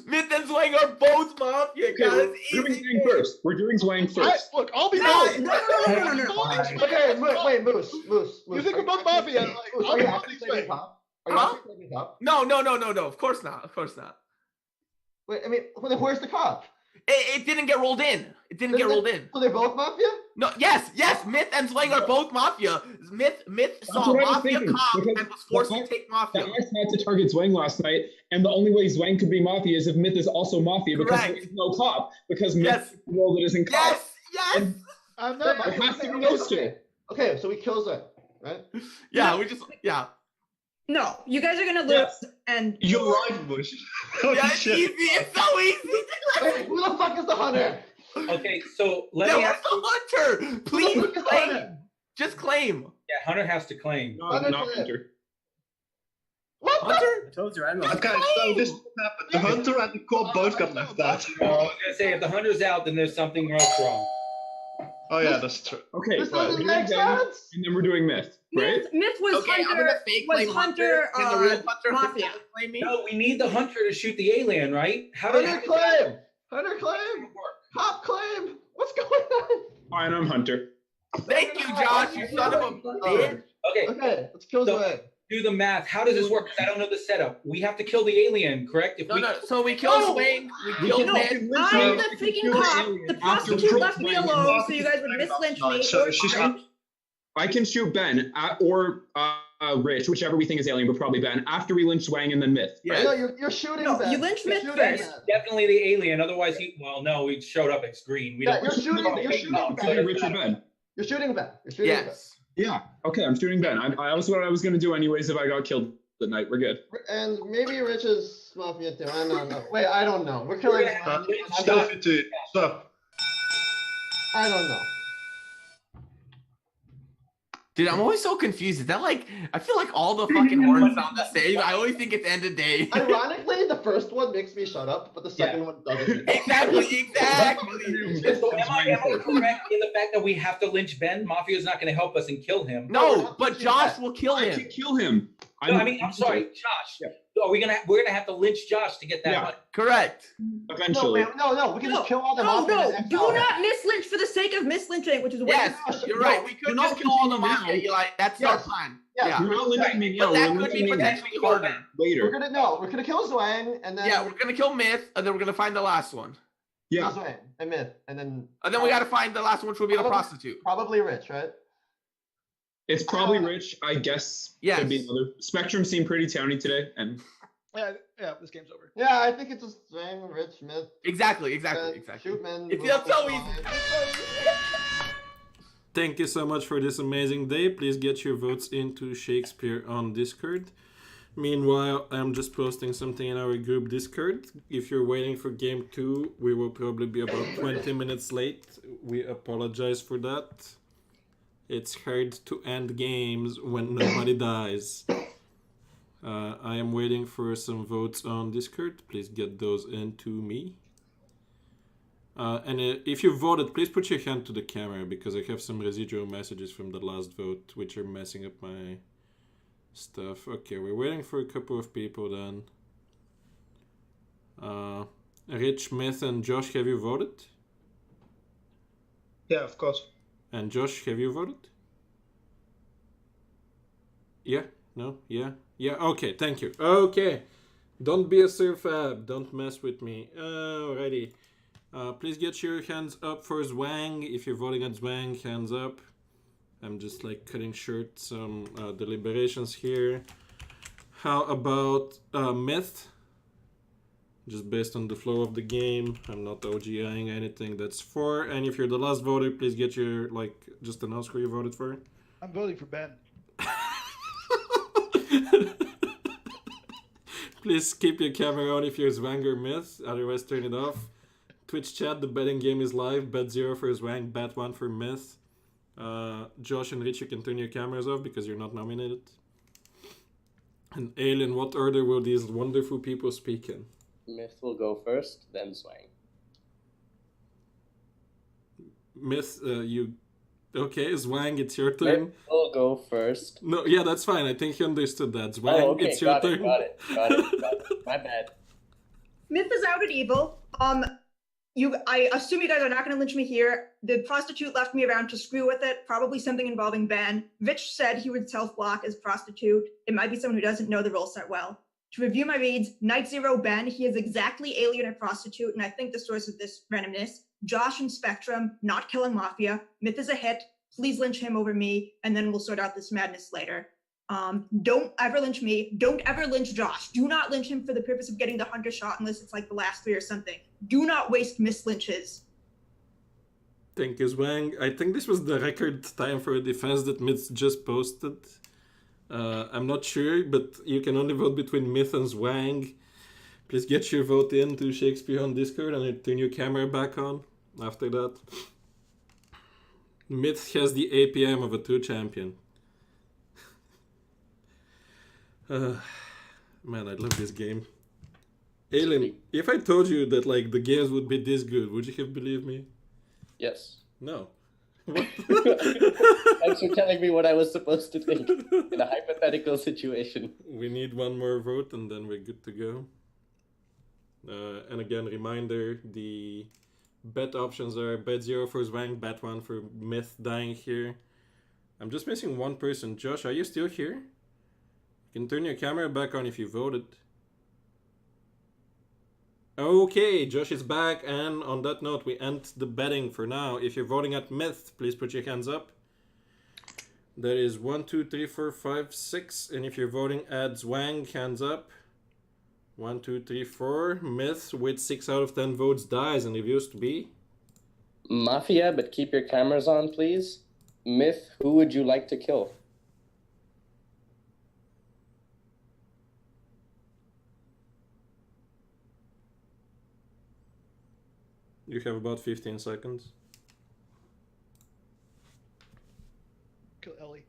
Myth and Zwang are both Mafia, guys. We're doing Zwang first. We're doing Zwang first. Look, I'll be No. Okay, wait, Moose. You think we're both Mafia? Like, I'll Are be you Mafia. actually claiming cop? Are you actually claiming cop? No. Of course not. Of course not. Wait, I mean, where's the cop? It didn't get rolled in. It didn't get rolled in. So they're both Mafia? No, yes. Myth and Zwang are both Mafia. Myth saw what I was Mafia thinking, cop because and was forced to take Mafia. The Ice had to target Zwang last night, and the only way Zwang could be Mafia is if Myth is also Mafia because there is no cop. Because Myth is the role that isn't cop. Yes. I'm not It Mafia. has to be those two. Okay, so we kill Zwang, right? No, you guys are gonna lose, and You're right, Bush. Yeah, it's easy. It's so easy. Wait, who the fuck is the hunter? Okay, so let That me was ask the you. hunter. Please Who the fuck is the claim. hunter? Just claim. Yeah, Hunter has to claim. Not Hunter. What? Hunter? I told you, I'm Okay, so this is what happened. The hunter and the cop both got left out. I was gonna say if the Hunter's out, then there's something else wrong. Oh yeah, that's true. Okay, This we're doesn't doing make Zwang, sense. and then we're doing Myth, right? Myth was Okay, I'm gonna fake claim Hunter. Can the real Hunter Mafia. claim me? No, we need the Hunter to shoot the alien, right? Hunter claim. Hunter claim. Cop claim. What's going on? Fine, I'm Hunter. Thank you, Josh. You son of a bitch. Okay, Okay, let's kill So- Zwang. do the math. How does this work? 'Cause I don't know the setup. We have to kill the alien, correct? If we No. So we kill Zwang. We kill No, Myth. I'm the freaking cop. The prostitute left me alone, so you guys would mislynch me. So or she's something. I can shoot Ben or Rich, whichever we think is alien, but probably Ben, after we lynch Zwang and then Myth. Yeah. No, you're shooting. No, Ben. you lynch You're Myth shooting first. Ben. definitely the alien. Otherwise, no, he showed up as green. We Yeah, don't. you're shooting. You're shooting It could be Ben. Rich or Ben. You're shooting Ben. You're shooting Yes. Yeah. Okay, I'm shooting Ben. I was what I was gonna do anyways if I got killed that night. We're good. Ben. And maybe Rich is Mafia too. I don't know. Wait, I don't know. We're killing. Stop it. Stop. I don't know. Dude, I'm always so confused. Is that like, I feel like all the fucking horns sound the same. I always think it's end of day. Ironically, the first one makes me shut up, but the second one doesn't. Exactly. So am I correct in the fact that we have to lynch Ben? Mafia's not going to help us and kill him. No, but Josh will kill I him. can kill him. No, I'm sorry, Josh. So we're gonna have to lynch Josh to get that Yeah. money. Correct. Eventually. No. We can just kill all the No, Mafia. no, in the next do hour. not mislynch for the sake of mislynching, which is what Yes, you're right. We could We're just not kill all the continuing Mafia. now. You're like, that's our plan. Yeah. We're not lynching me now. But that We're could be lynching me potentially harder. later. We're gonna kill Zwang, and then Yeah, we're gonna kill Myth, and then we're gonna find the last one. Yeah. kill Zwang and Myth, and then We gotta find the last one, which will be the prostitute. probably Rich, right? It's probably Rich, I guess. Yes. Could be another. Spectrum seemed pretty towny today, and Yeah, this game's over. Yeah, I think it's just Zwang, Rich, Myth. Exactly. Shoot men. It feels so easy. Thank you so much for this amazing day. Please get your votes into Shakespeare on Discord. Meanwhile, I'm just posting something in our group Discord. If you're waiting for game 2, we will probably be about 20 minutes late. We apologize for that. It's hard to end games when nobody dies. I am waiting for some votes on Discord. Please get those into me. And if you voted, please put your hand to the camera because I have some residual messages from the last vote which are messing up my stuff. Okay, we're waiting for a couple of people then. Rich, Myth, and Josh, have you voted? Yeah, of course. And Josh, have you voted? Yeah? No? Yeah? Yeah, okay, thank you. Okay, don't be a surfab, don't mess with me. Alrighty. Please get your hands up for Zwang. If you're voting at Zwang, hands up. I'm just like cutting short some deliberations here. How about Myth? Just based on the flow of the game. I'm not OGIing anything. That's 4. And if you're the last voter, please get your, like, just announce who you voted for. I'm voting for Ben. Please keep your camera on if you're Zwang or Myth. Otherwise, turn it off. Twitch chat, the betting game is live. Bet 0 for Zwang, bet 1 for Myth. Josh and Rich, you can turn your cameras off because you're not nominated. And Alien, what order will these wonderful people speak in? Myth will go first, then Zwang. Myth, you... Okay, Zwang, it's your turn. Myth will go first. No, yeah, that's fine. I think you understood that. Zwang, it's your turn. Got it. My bad. Myth is out at evil. I assume you guys are not going to lynch me here. The prostitute left me around to screw with it. Probably something involving Ben. Vich said he would self-block as prostitute. It might be someone who doesn't know the role set well. To review my reads, Night 0 Ben, he is exactly alien and prostitute, and I think the source of this randomness. Josh and Spectrum, not killing Mafia. Myth is a hit. Please lynch him over me, and then we'll sort out this madness later. Don't ever lynch me. Don't ever lynch Josh. Do not lynch him for the purpose of getting the hunter shot unless it's like the last 3 or something. Do not waste miss lynches. Thank you, Zwang. I think this was the record time for a defense that Myth just posted. I'm not sure, but you can only vote between Myth and Zwang. Please get your vote in to Shakespeare on Discord and turn your camera back on after that. Myth has the APM of a true champion. Man, I love this game. Alien, if I told you that like the games would be this good, would you have believed me? Yes. No. Thanks for telling me what I was supposed to think in a hypothetical situation. We need one more vote and then we're good to go. And again, reminder, the bet options are bet 0 for Zwang, bet 1 for Myth dying here. I'm just missing one person. Josh, are you still here? You can turn your camera back on if you voted. Okay, Josh is back, and on that note, we end the betting for now. If you're voting at Myth, please put your hands up. That is 1, 2, 3, 4, 5, 6. And if you're voting at Zwang, hands up. 1, 2, 3, 4. Myth with 6 out of 10 votes dies, and it used to be Mafia, but keep your cameras on, please. Myth, who would you like to kill? You have about 15 seconds. Kill Ellie.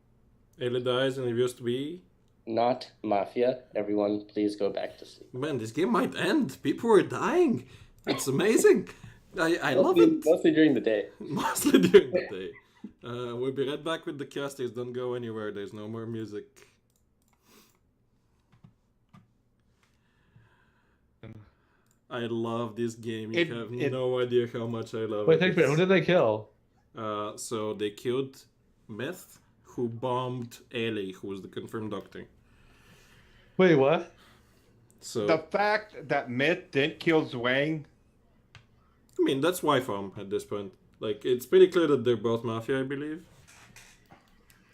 Ellie dies, and it used to be Not Mafia. Everyone, please go back to sleep. Man, this game might end. People are dying. It's amazing. I love it. Mostly during the day. Mostly during the day. We'll be right back with the casters. Don't go anywhere. There's no more music. I love this game. You have no idea how much I love it. Wait, who did they kill? So they killed Myth, who bombed Ellie, who was the confirmed doctor. Wait, what? So the fact that Myth didn't kill Zwang. I mean, that's YFOM at this point. Like, it's pretty clear that they're both Mafia, I believe.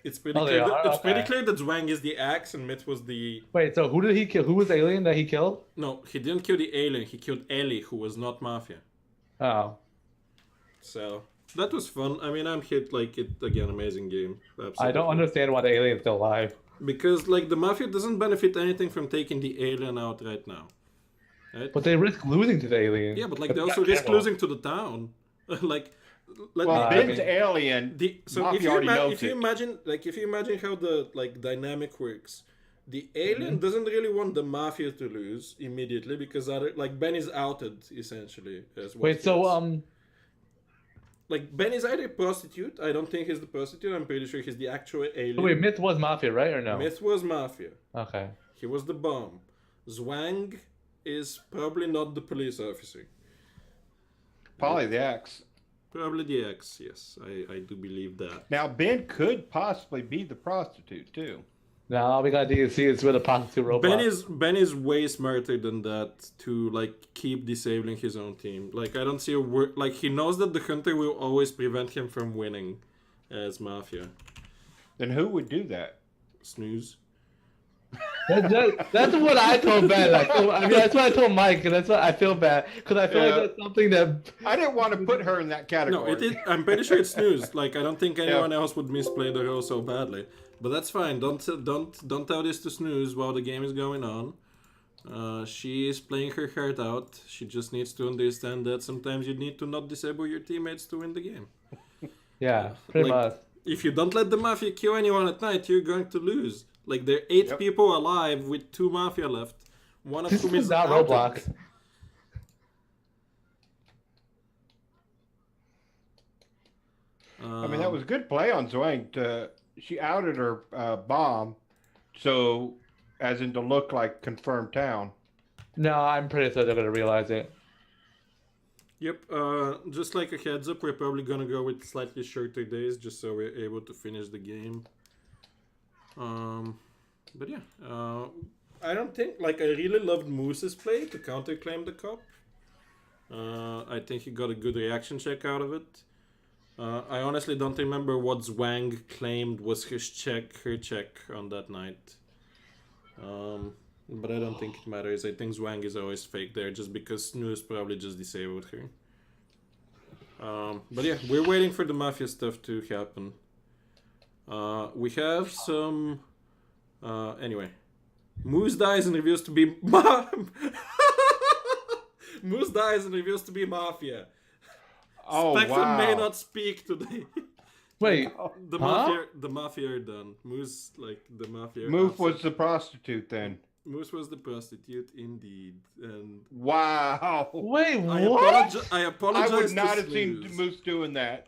It's pretty clear. Pretty clear that Zwang is the axe and Myth was the. Wait, so who did he kill? Who was the alien that he killed? No, he didn't kill the alien. He killed Ellie, who was not Mafia. Oh. So That was fun. I mean, I'm hit like it again. Amazing game. Absolutely. I don't understand why the alien's still alive. Because like the Mafia doesn't benefit anything from taking the alien out right now. Right? But they risk losing to the alien. Yeah, but like they also risk losing to the town. like, Well, Ben's alien. So Mafia if you imagine how the like dynamic works, the alien doesn't really want the Mafia to lose immediately because like Ben is outed essentially as what Wait, so like Ben is either a prostitute. I don't think he's the prostitute. I'm pretty sure he's the actual alien. So wait, Myth was Mafia, right, or no? Myth was Mafia. Okay. He was the bomb. Zwang is probably not the police officer. Probably the X. Probably the X, yes. I do believe that. Now, Ben could possibly be the prostitute, too. No, all we gotta do is see it's with a prostitute robot. Ben is way smarter than that to like keep disabling his own team. Like I don't see a word. Like he knows that the hunter will always prevent him from winning as Mafia. Then who would do that? Snooze. That's what I told Ben. Like, I mean, that's what I told Mike, and that's what I feel bad because I feel like that's something that I didn't want to put her in that category. No, it is. I'm pretty sure it's Snooze. Like I don't think anyone else would misplay the role so badly. But that's fine. Don't tell this to Snooze while the game is going on. She is playing her heart out. She just needs to understand that sometimes you need to not disable your teammates to win the game. Yeah, pretty much. If you don't let the Mafia kill anyone at night, you're going to lose. Like there are 8 people alive with 2 Mafia left. One of whom is not Roblox. I mean, that was good play on Zwang. She outed her bomb, so as in to look like confirmed town. No, I'm pretty sure they're gonna realize it. Yep, just like a heads up, we're probably gonna go with slightly shorter days just so we're able to finish the game. But yeah, I don't think, like, I really loved Moose's play to counterclaim the cop. I think he got a good reaction check out of it. I honestly don't remember what Zwang claimed was her check on that night. But I don't think it matters. I think Zwang is always fake there just because Snooze probably just disabled her. But yeah, we're waiting for the Mafia stuff to happen. We have some... anyway. Moose dies and reveals to be... Moose dies and reveals to be Mafia. Oh, Spectrum wow. may not speak today. Wait, the Mafia are done. Moose, like, the Mafia... Moose was the prostitute then. Moose was the prostitute, indeed. And wow. Wait, I what? I apologize. I would to not have Snooze. seen Moose doing that.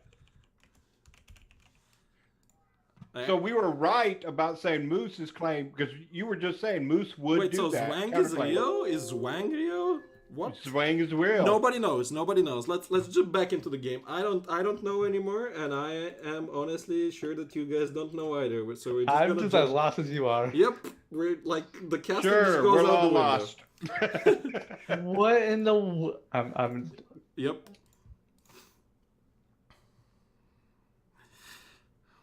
So we were right about saying Moose's claim because you were just saying Moose would Wait, do so that. Zwang is real? Is Zwang real? What? Zwang is real. Nobody knows. Nobody knows. Let's jump back into the game. I don't know anymore, and I am honestly sure that you guys don't know either. So we're just I'm gonna just jump. as lost as you are. Yep, we're like the casting Sure, just goes we're out all the window. lost. What in the? I'm. Yep.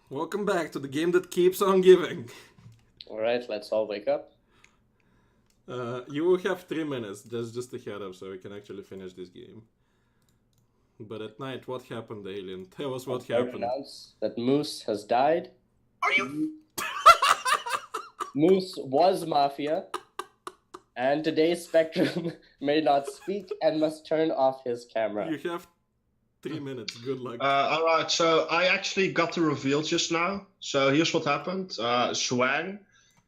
Welcome back to the game that keeps on giving. All right, let's all wake up. You will have 3 minutes. That's just a head up, so we can actually finish this game. But at night, what happened, Alien? Tell us what I happened. announce that Moose has died. Are you? Moose was Mafia, and today Spectrum may not speak and must turn off his camera. You have 3 minutes. Good luck. All right, so I actually got the reveal just now. So here's what happened. Zwang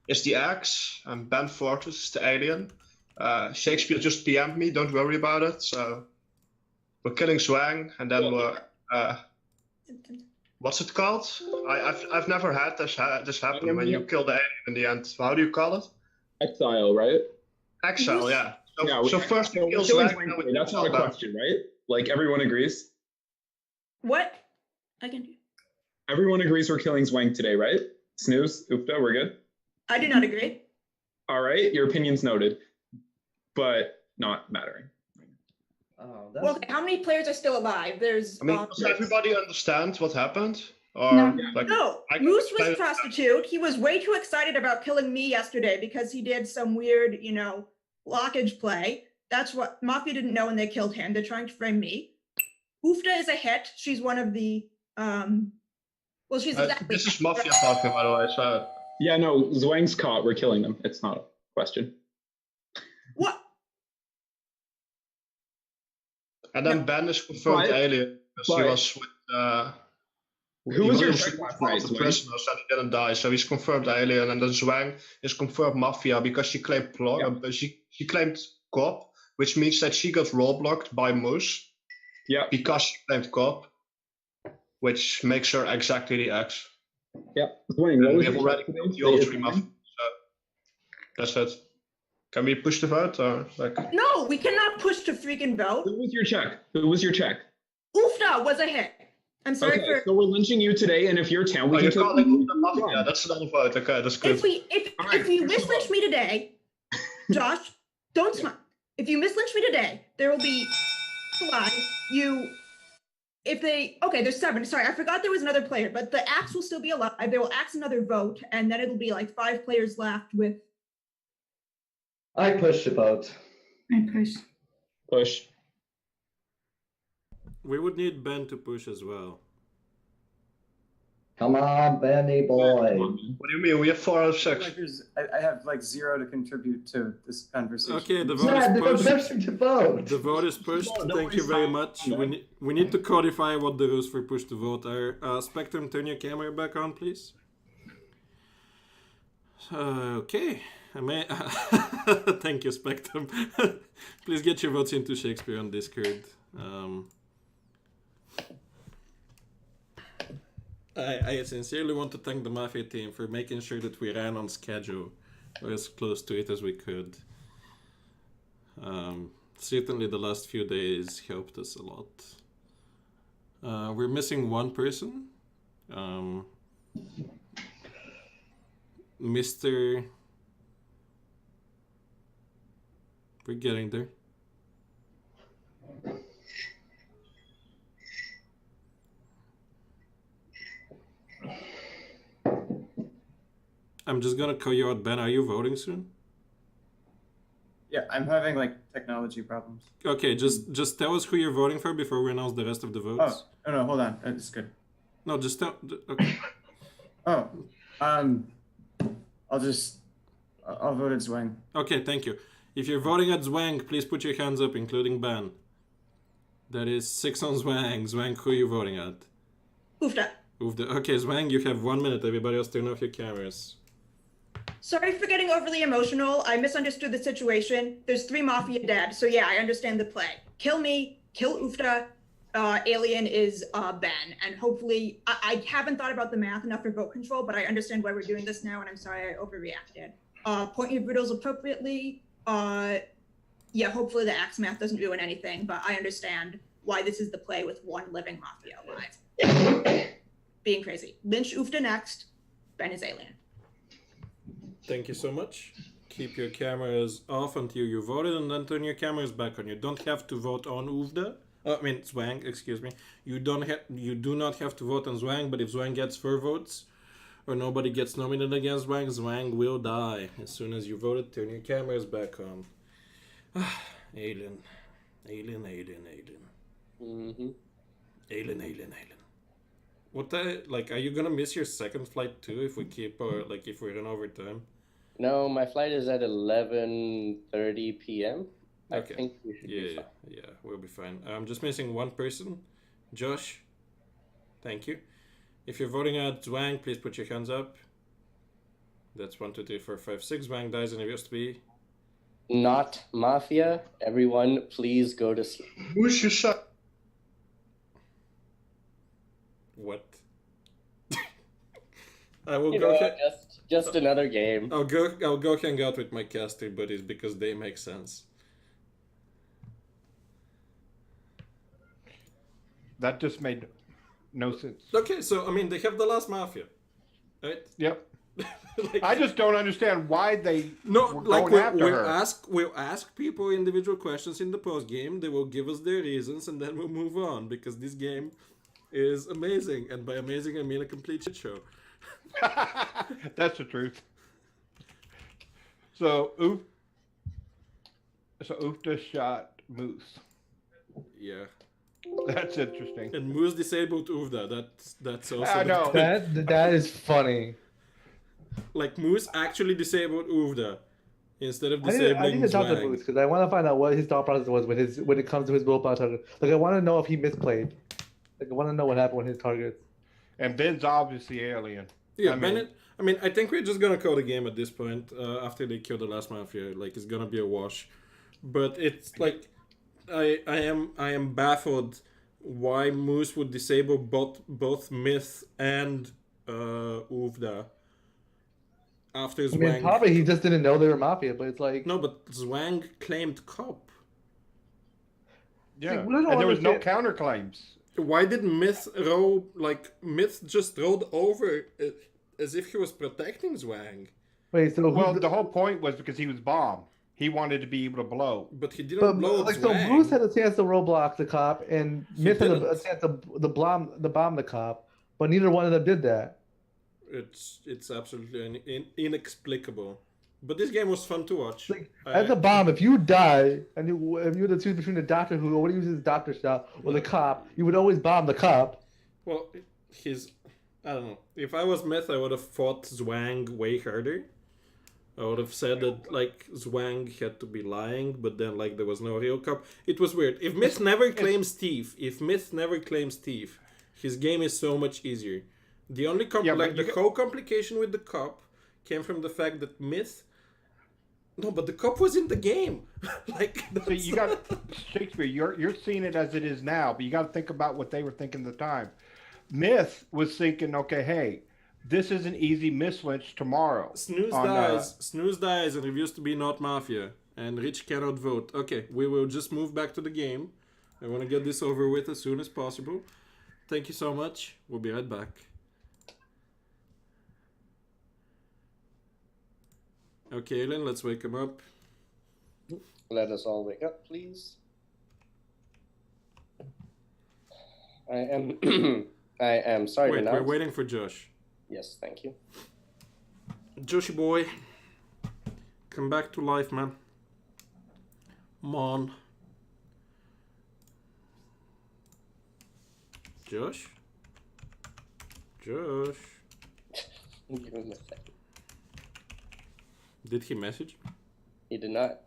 is the X, and Ben Fortress is the alien. Shakespeare just PM'd me, don't worry about it. So we're killing Zwang, and then we're... what's it called? I've never had this happen when you kill the alien in the end. How do you call it? Exile, right? Exile, yeah. So first we we're kill killing Zwang. Zwang. That's not a question, right? Like everyone agrees? What? I can do. Everyone agrees we're killing Zwang today, right? Snooze, Upta, we're good? I do not agree. All right, your opinion's noted, but not mattering. Well, okay, how many players are still alive? There's. I mean, does everybody understand what happened? Or No, Moose was prostitute. He was way too excited about killing me yesterday because he did some weird, blockage play. That's what Mafia didn't know when they killed him. They're trying to frame me. Ufta is a hit. She's one of the well, she's exactly. This is Mafia talking, by the way. So Yeah, no, Zwang's caught. We're killing them. It's not a question. What? And then Ben is confirmed alien because he was with. Who was your was check with last one night, of the Zwang? prisoners and he didn't die, so he's confirmed alien. And then Zwang is confirmed Mafia because she claimed she claimed cop, which means that she got role blocked by Moose. Yeah. Because she claimed cop, which makes her exactly the X. Yeah. Zwang, what And was we have your already check killed today? the other Say three it Mafia. again. So that's it. Can we push the vote or like? No, we cannot push to freaking vote. Who was your check? Who was your check? Ufta was a hit. I'm sorry Okay, for. so we're lynching you today, and if you're 10, we Oh, you're can calling Ufta Mafia. That's another vote. Okay, that's good. If you mislynch me today, Josh, don't smile. If you mislynch me today, there will be alive. There's 7. Sorry, I forgot there was another player, but the axe will still be alive. They will axe another vote, and then it'll be like 5 players left with. I push the vote. I push. Push. We would need Ben to push as well. Come on, Benny boy. What do you mean? We have 4 out of 6. I have like 0 to contribute to this conversation. Okay, the vote is pushed. To vote. The vote is pushed. Thank you very much. We need to codify what the rules for push to vote are. Spectrum, turn your camera back on, please. Okay. Thank you, Spectrum. Please get your votes into Shakespeare on Discord. I sincerely want to thank the Mafia team for making sure that we ran on schedule, or as close to it as we could. Certainly the last few days helped us a lot. We're missing one person. Mr. We're getting there. I'm just gonna call you out, Ben. Are you voting soon? Yeah, I'm having like technology problems. Okay, just tell us who you're voting for before we announce the rest of the votes. Oh no, hold on. It's good. No, just tell. Okay. Oh, I'll vote at Zwang. Okay, thank you. If you're voting at Zwang, please put your hands up, including Ben. That is 6 on Zwang. Zwang, who are you voting at? Ufta. Ufta. Okay, Zwang, you have 1 minute. Everybody else turn off your cameras. Sorry for getting overly emotional. I misunderstood the situation. There's 3 Mafia dead, so yeah, I understand the play. Kill me, kill Ufta. Alien is Ben, and hopefully, I haven't thought about the math enough for vote control, but I understand why we're doing this now, and I'm sorry I overreacted. Point your riddles appropriately. Yeah, hopefully the axe math doesn't ruin anything, but I understand why this is the play with 1 living Mafia alive. Being crazy. Lynch Ufta next. Ben is alien. Thank you so much. Keep your cameras off until you voted, and then turn your cameras back on. You don't have to vote on Ufta. Zwang, excuse me. You do not have to vote on Zwang, but if Zwang gets 4 votes, or nobody gets nominated against Zwang, Zwang will die. As soon as you voted, turn your cameras back on. Alien. Alien. Mm-hmm. Alien. What are you gonna miss your second flight too if we keep, or if we run over time? No, my flight is at 11:30 p.m. Okay. I think we should be fine. Yeah, we'll be fine. I'm just missing one person. Josh, thank you. If you're voting at Zwang, please put your hands up. That's 1, 2, 3, 4, 5, 6. Zwang dies in a USB. Not Mafia. Everyone, please go to sleep. Who's your shot? What? I will You go. know, just another game. I'll go hang out with my caster buddies because they make sense. That just made no sense. Okay, so I mean they have the last Mafia, right? Yep. I just don't understand why they were going after her. We'll ask people individual questions in the post game. They will give us their reasons, and then we'll move on because this game is amazing, and by amazing I mean a complete shit show. That's the truth. So Ufta shot Moose. Yeah. That's interesting. And Moose disabled Uvda. That's also. I know. That is funny. Like Moose actually disabled Uvda instead of I disabling need to talk to Zwang. Moose because I want to find out what his thought process was when it comes to his willpower target. Like I want to know if he misplayed. Like I want to know what happened with his targets. And Ben's obviously alien. Yeah, I mean, I think we're just gonna call the game at this point. After they kill the last Mafia, like it's gonna be a wash. But it's like, I am baffled why Moose would disable both Myth and Uvda after I Zwang. mean, probably he just didn't know they were Mafia, but it's like No, but Zwang claimed cop. yeah. Like, what I don't And there was no understand- counterclaims. Why did Myth Myth just rolled over as if he was protecting Zwang? Wait, so Well, the whole point was because he was bomb. He wanted to be able to blow. But he didn't But blow like so, Zwang. Bruce had a chance to roadblock the cop, and He Myth had a didn't. chance to bomb the cop, but neither one of them did that. It's absolutely inexplicable. But this game was fun to watch. As a bomb, if you die and if you had to choose between the doctor who only uses doctor shot or the cop, you would always bomb the cop. Well, I don't know. If I was Myth, I would have fought Zwang way harder. I would have said that like Zwang had to be lying, but then like there was no real cop. It was weird. If Myth never claims thief, his game is so much easier. The only the whole complication with the cop came from the fact that Myth. No, but the cop was in the game. Like so you got Shakespeare. You're seeing it as it is now, but you got to think about what they were thinking at the time. Myth was thinking, okay, hey, this is an easy mislynch tomorrow. Snooze dies, and reveals to be not Mafia, and Rich cannot vote. Okay, we will just move back to the game. I want to get this over with as soon as possible. Thank you so much. We'll be right back. Okay, Alan, let's wake him up. Let us all wake up, please. I am sorry to Wait, we're announce. waiting for Josh. Yes, thank you. Joshy boy, come back to life, man. Come on. Josh? Josh? Give him a second. Did he message? He did not.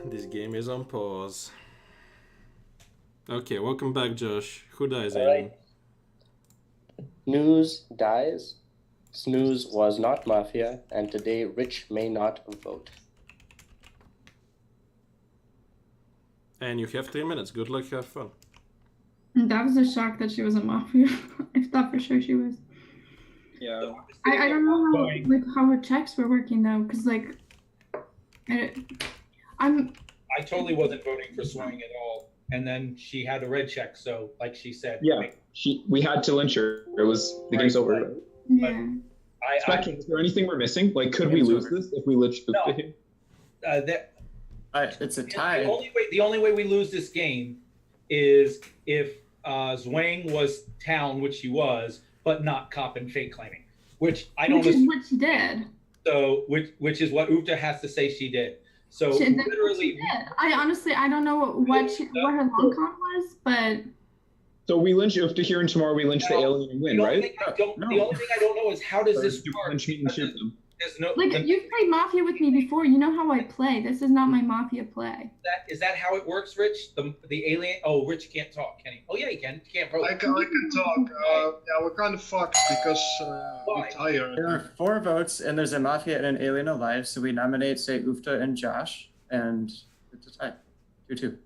This game is on pause. Okay, welcome back, Josh. Who dies, Aiden? News dies. Snooze was not Mafia, and today Rich may not vote. And you have 3 minutes. Good luck, have fun. That was a shock that she was a Mafia. I thought for sure she was. Yeah. I don't know how her checks were working though, because like I totally wasn't voting for Swang at all, and then she had a red check, so like she said, Yeah, we had to lynch her. It was the game's over. Yeah. Spectrum, is there anything we're missing? Like, could we lose this if we lynched No. him? It's a tie. The only way we lose this game is if Zwang was town, which she was, but not cop and fake claiming, which I don't. Which is what she did. So, which is what Ufta has to say she did. So That's what she literally, did. I honestly I don't know what her long con was, but So we lynch Ufta here, and tomorrow we lynch the alien and win, the only right? thing the only thing I don't know is how does this work? Lynch me and shoot them. There's no like you've played Mafia with me before. You know how I play. This is not my Mafia play. Is that how it works, Rich? The alien. Oh, Rich can't talk, can he? Oh yeah, he can. He can't vote. I can talk. Yeah, we're kind of fucked because we're tired. There are 4 votes, and there's a Mafia and an alien alive, so we nominate, say, Ufta and Josh, and it's a tie. 2-2.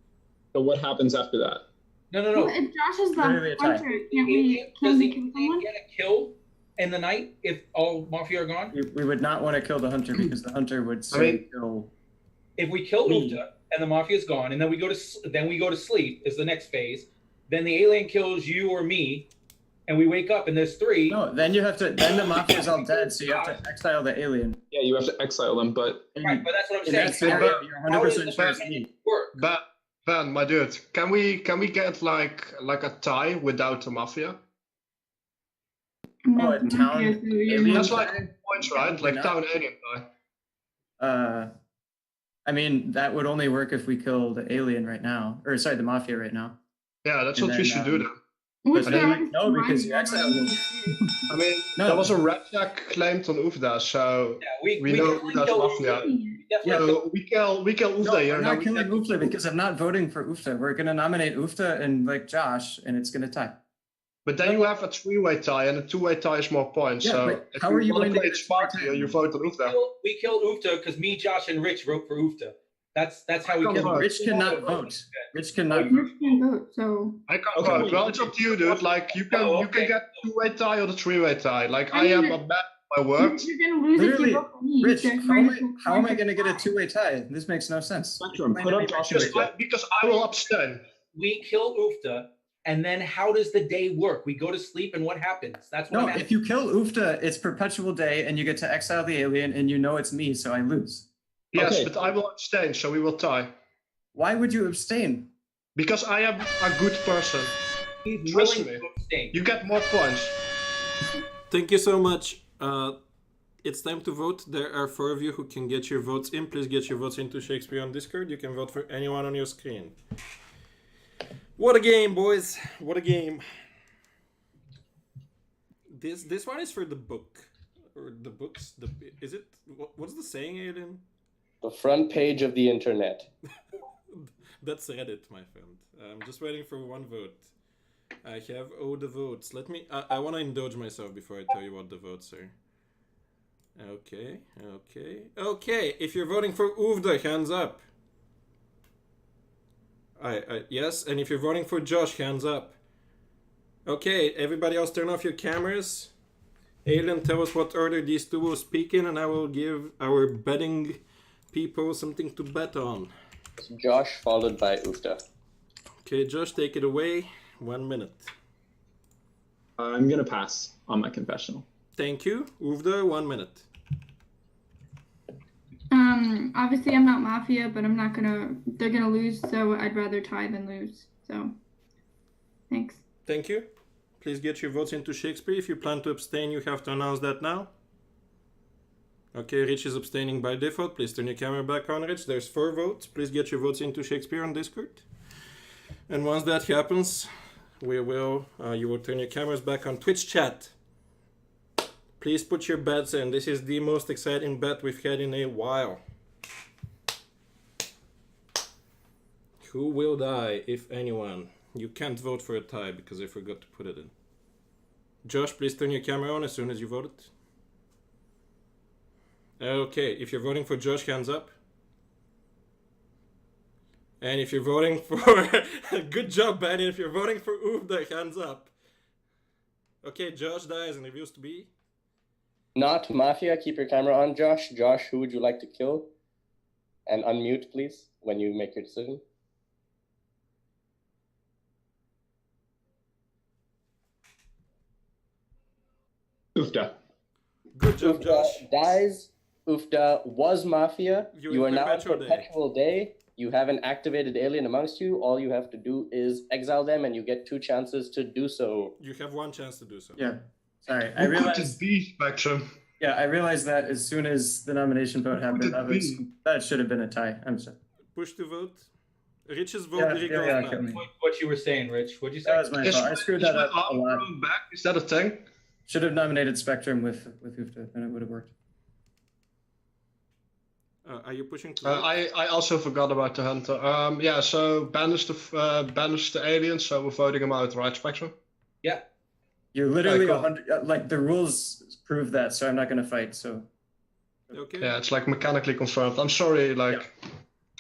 So what happens after that? No. Well, if Josh is Literally the a tie. hunter, can't we kill someone? Get a kill in the night if all Mafia are gone? We would not want to kill the hunter because the hunter would say kill. If we kill Ufta and the Mafia's gone, and then we go to sleep is the next phase. Then the alien kills you or me, and we wake up and there's 3. No, then you have to. Then the Mafia's all dead, so you have to exile the alien. Yeah, you have to exile them, but Right, but that's what I'm in saying. that scenario, you're 100% sure it's How me. work? Ben, my dude, can we get like a tie without the Mafia? No, Oh, a town Mafia, so you're alien That's not- like points, right? Like town alien tie. I mean, that would only work if we kill the alien right now, or sorry, the mafia right now. Yeah, that's And what we then, should do then. Which But there then, are no, because you exiled him. I mean, No. there was a red flag claimed on Ufda, so we know definitely Ufda's kill mafia. Yeah, So we kill Ufda No, here. we're and not then killing Ufta because I'm not voting for Ufta. We're gonna nominate Ufta and like Josh, and it's gonna tie. But then you have a three-way tie, and a two-way tie is more points. Yeah, so but if how you are you want going to to play get it a smarter, you vote on Ufda. We kill Ufta because me, Josh, and Rich vote for Ufta. That's how we can't kill vote. Rich cannot vote. Rich cannot vote. Rich can vote, so I can't Okay. vote. Well, it's up to you, dude. Like you can you can get two-way tie or the three-way tie. Like I am a man of my word. you're gonna lose if Literally, you vote for me. Rich, You're how am I going to get a two-way tie? This makes no sense. Spectrum, put up Josh's Because I will abstain. We kill Ufta, and then how does the day work? We go to sleep, and what happens? That's what No, I'm if you kill Ufta, it's perpetual day, and you get to exile the alien, and you know it's me, so I lose. Yes, Okay. but I will abstain, so we will tie. Why would you abstain? Because I am a good person. He's Trust willing me. to abstain. You get more points. Thank you so much. It's time to vote. There are 4 of you who can get your votes in. Please get your votes into Shakespeare on Discord. You can vote for anyone on your screen. What a game, boys! What a game. This one is for the book. Or the books. Is it? What's the saying, Aiden? The front page of the internet. That's Reddit, my friend. I'm just waiting for one vote. I have all the votes. Let me. I want to indulge myself before I tell you what the votes are. Okay. If you're voting for Uvda, hands up. Yes, and if you're voting for Josh, hands up. Okay, everybody else, turn off your cameras. Aiden, tell us what order these two will speak in, and I will give our betting people something to bet on. Josh followed by Ufta. Okay, Josh, take it away. 1 minute. I'm gonna pass on my confessional. Thank you. Uvda, 1 minute. Obviously I'm not Mafia, but they're gonna lose, so I'd rather tie than lose. So, thanks. Thank you. Please get your votes into Shakespeare. If you plan to abstain, you have to announce that now. Okay, Rich is abstaining by default. Please turn your camera back on, Rich. There's 4 votes. Please get your votes into Shakespeare on Discord. And once that happens, you will turn your cameras back on Twitch chat. Please put your bets in. This is the most exciting bet we've had in a while. Who will die, if anyone? You can't vote for a tie because I forgot to put it in. Josh, please turn your camera on as soon as you voted. Okay, if you're voting for Josh, hands up. And if you're voting for... Good job, Benny. If you're voting for Uvda, hands up. Okay, Josh dies and reveals to be... Not Mafia. Keep your camera on, Josh. Josh, who would you like to kill? And unmute, please, when you make your decision. Ufda. Good job, Ufda Josh. dies. Ufda was Mafia. You are now in perpetual day. perpetual day. You have an activated alien amongst you. All you have to do is exile them, and you get 2 chances to do so. You have 1 chance to do so. Yeah. Sorry, I Who could realized. it be, Spectrum? Yeah, I realized that as soon as the nomination vote happened, that should have been a tie. I'm sorry. Push to vote. Rich's vote Yeah, really yeah, goes yeah, back. kill me. What you were saying, Rich? What'd you say? That was my fault. I screwed that up a lot. Back? Is that a thing? Should have nominated Spectrum with Ufta, and it would have worked. Are you pushing to I also forgot about the hunter. Yeah, so banish the alien, so we're voting him out, right, Spectrum? Yeah. You're literally Okay, cool. 100. Like the rules prove that, so I'm not gonna fight. So. Okay. Yeah, it's like mechanically confirmed. I'm sorry, like.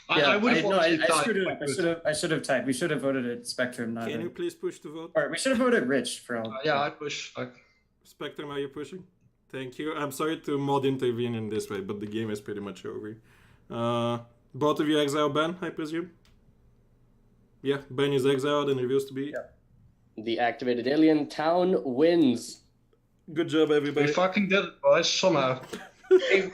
Yeah, I would have I should have tied. We should have voted at Spectrum, not. Can you please push to vote? Or we should have voted Rich for all. Yeah, I push. Spectrum, are you pushing? Thank you. I'm sorry to mod intervene in this way, but the game is pretty much over. Both of you exile Ben, I presume? Yeah, Ben is exiled and reveals to be... Yeah. The activated alien town wins. Good job, everybody. We fucking did it, boys, somehow.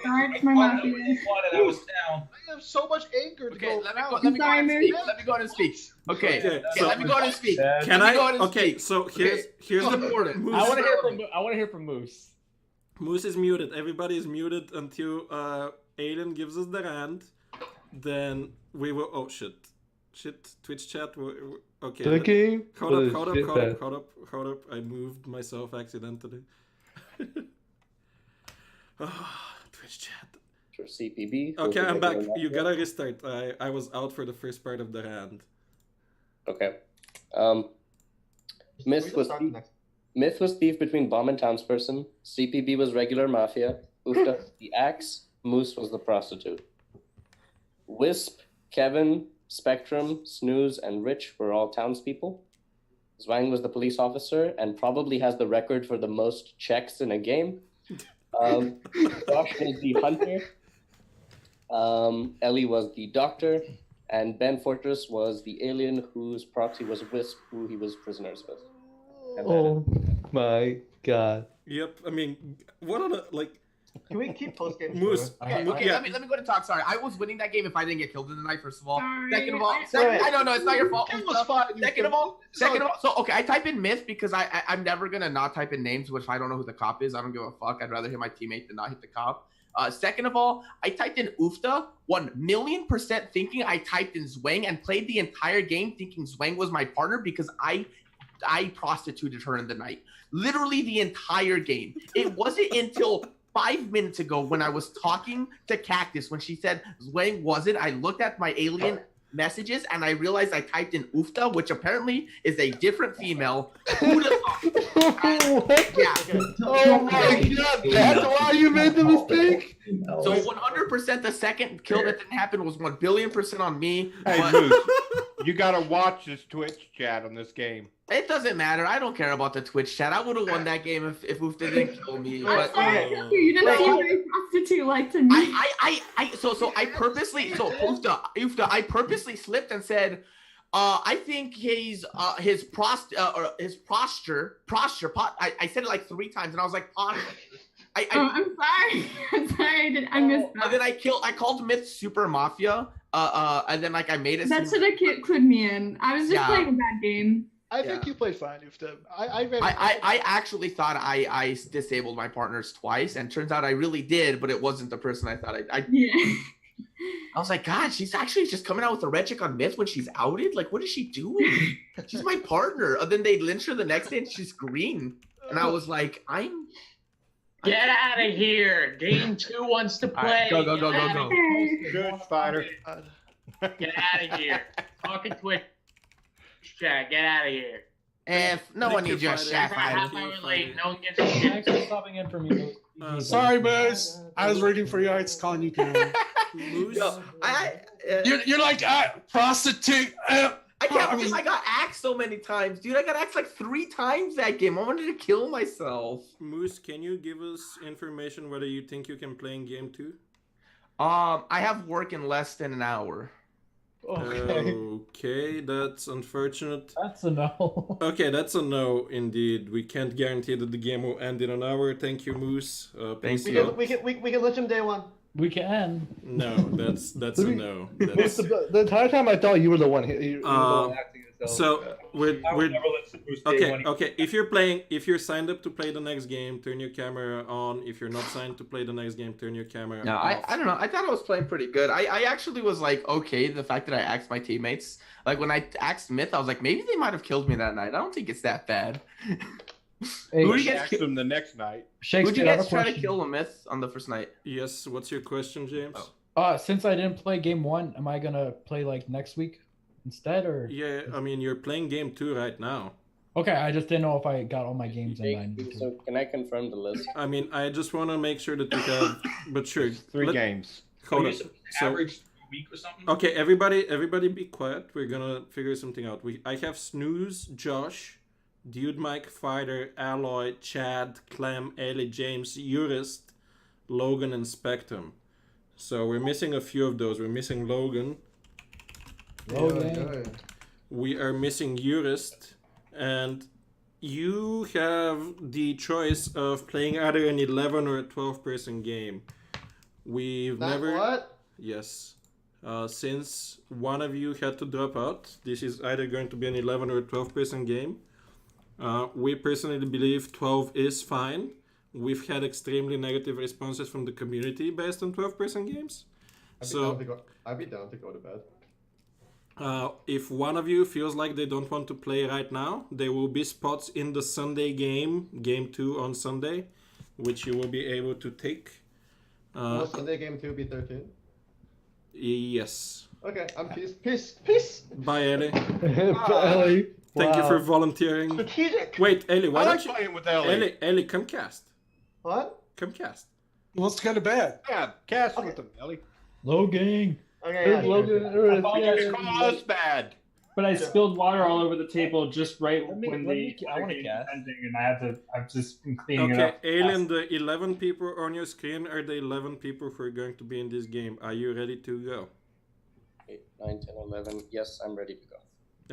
Sorry, my Mafia. I was down. I have so much anger to Okay, go let me out. go on and speak. Let me go on and speak. Okay, let me go on and speak. Can Let me go on I? and Okay, speak. so here's It's the important. Moose. I want to hear from Moose. Moose is muted. Everybody is muted until Aiden gives us the hand. Then we will. Oh shit! Twitch chat. Okay. The game. Hold up. I moved myself accidentally. Twitch chat. For CPB. Okay, I'm back. You gotta restart. I was out for the first part of the hand. Okay. Myth was thief between bomb and townsperson. CPB was regular mafia. Ufta was the axe. Moose was the prostitute. Wisp, Kevin, Spectrum, Snooze, and Rich were all townspeople. Zwang was the police officer and probably has the record for the most checks in a game. Josh was the hunter. Ellie was the doctor. And Ben Fortress was the alien whose proxy was Wisp, who he was prisoners with. Oh my god. Yep. I mean, what are the like? Can we keep post game? Moose. Okay, Yeah. let me go to talk. Sorry, I was winning that game if I didn't get killed in the night. First of all, Sorry, second of all, I- I don't know. It's not your fault. It was fine. Second of all, so okay, I type in myth because I'm never gonna not type in names, which I don't know who the cop is. I don't give a fuck. I'd rather hit my teammate than not hit the cop. Second of all, I typed in Ufta 1,000,000% thinking I typed in Zwang and played the entire game thinking Zwang was my partner because I prostituted her in the night. Literally the entire game. It wasn't until 5 minutes ago when I was talking to Cactus when she said Zwang wasn't. I looked at my alien messages and I realized I typed in Ufta, which apparently is a different female. Who the fuck? Yeah. Oh my god, that's why you made the mistake? So 100% the second kill that didn't happen was 1,000,000,000% on me. Hey, but Moose, you gotta watch this Twitch chat on this game. it doesn't matter. I don't care about the Twitch chat. I would have won that game if Ufta didn't kill me. I'm But sorry I killed you. You didn't seem very prostitute-like to me. So I purposely Ufta, I purposely slipped and said, I think his posture. I said it like 3 times, and I was like, posture. I'm sorry. I'm sorry. I missed that. And then I called Myth Super Mafia. And then like I made it. That should have clued me in. I was just playing a bad game. I think you played fine, Ufta. I actually thought I disabled my partners twice, and turns out I really did, but it wasn't the person I thought Yeah. I was like, God, she's actually just coming out with a red chick on Myth when she's outed? Like, what is she doing? She's my partner. And then they lynch her the next day and she's green. And I was like, Get out of here. Game 2 wants to play. Right, go. Good, Spider. Get out of here. Fucking Twitch chat. Get out of here. No one needs your chef. Half hour late. No one gives a shit. Thanks for stopping in for me. Sorry, Moose. I was rooting for you. I was calling you down. You're like prostitute. I can't believe I got axed so many times, dude. I got axed like 3 times that game. I wanted to kill myself. Moose, can you give us information whether you think you can play in game 2? I have work in less than an hour. Okay, that's unfortunate. That's a no. Okay, that's a no indeed. We can't guarantee that the game will end in an hour. Thank you, Moose. Thank you. We can let him day one. We can. No, that's a no. That's... The entire time I thought you were the one. You were the one acting yourself. So we're okay. If you're signed up to play the next game, turn your camera on. If you're not signed to play the next game, turn your camera No, off. I don't know. I thought I was playing pretty good. I actually was like, okay, the fact that I axed my teammates. Like when I axed Myth, I was like, maybe they might have killed me that night. I don't think it's that bad. Hey, Who do you guys asked them the next night. Who'd you guys try to kill a Myth on the first night? Yes. What's your question, James? Since I didn't play game 1, am I gonna play like next week instead, or? Yeah, I mean you're playing game 2 right now. Okay, I just didn't know if I got all my games in line. So can I confirm the list? I mean, I just want to make sure that you have. But sure, 3 games. Hold on. Average week or something. Okay, everybody, be quiet. We're gonna figure something out. I have Snooze, Josh, Dude, Mike, Fighter, Alloy, Chad, Clem, Ellie, James, Jurist, Logan, and Spectrum. So we're missing a few of those. We're missing Logan. We are missing Jurist, and you have the choice of playing either an 11 or a 12-person game. We've never. What? Yes. Since one of you had to drop out, this is either going to be an 11 or a 12-person game. We personally believe 12 is fine. We've had extremely negative responses from the community based on 12-person games. I'd be down to go to bed. If one of you feels like they don't want to play right now, there will be spots in the Sunday game 2 on Sunday, which you will be able to take. Will Sunday game 2 be 13? Yes. Okay, I'm peace. Bye, Ellie. Ellie. Thank you for Wow. volunteering. Strategic. Wait, Ellie, why I don't like you... playing with Ellie. Ellie, come cast. What? Come cast. He wants to go to bed. Yeah, cast with them, Ellie. Low gang. Okay, yeah, Logan, sure. It's cause bad. But I spilled water all over the table just right Let me- when let the me- I wanna game cast. was ending, and I've just been cleaning it Okay, up. Alien, the 11 people on your screen are the 11 people who are going to be in this game. Are you ready to go? 8, 9, 10, 11. Yes, I'm ready to go.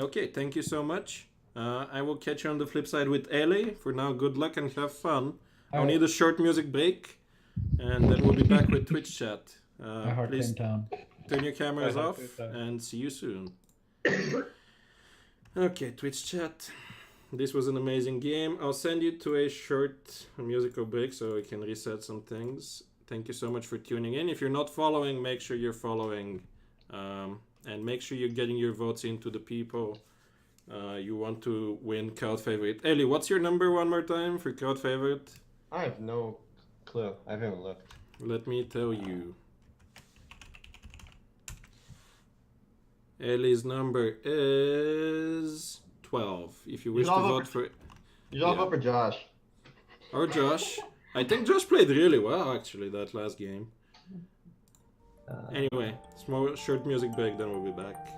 Okay, thank you so much. I will catch you on the flip side with Ellie. For now, good luck and have fun. I'll Alright. need a short music break, and then we'll be back with Twitch chat. I heart Please Town. turn your cameras I heart off, Town. and see you soon. Okay, Twitch chat. This was an amazing game. I'll send you to a short musical break so we can reset some things. Thank you so much for tuning in. If you're not following, make sure you're following. And make sure you're getting your votes into the people you want to win crowd favorite. Ellie, what's your number one more time for crowd favorite? I have no clue. I haven't looked. Let me tell you. Ellie's number is 12. If you wish to vote for... You all vote for Josh. Or Josh. I think Josh played really well, actually, that last game. Anyway, small short music break, then we'll be back.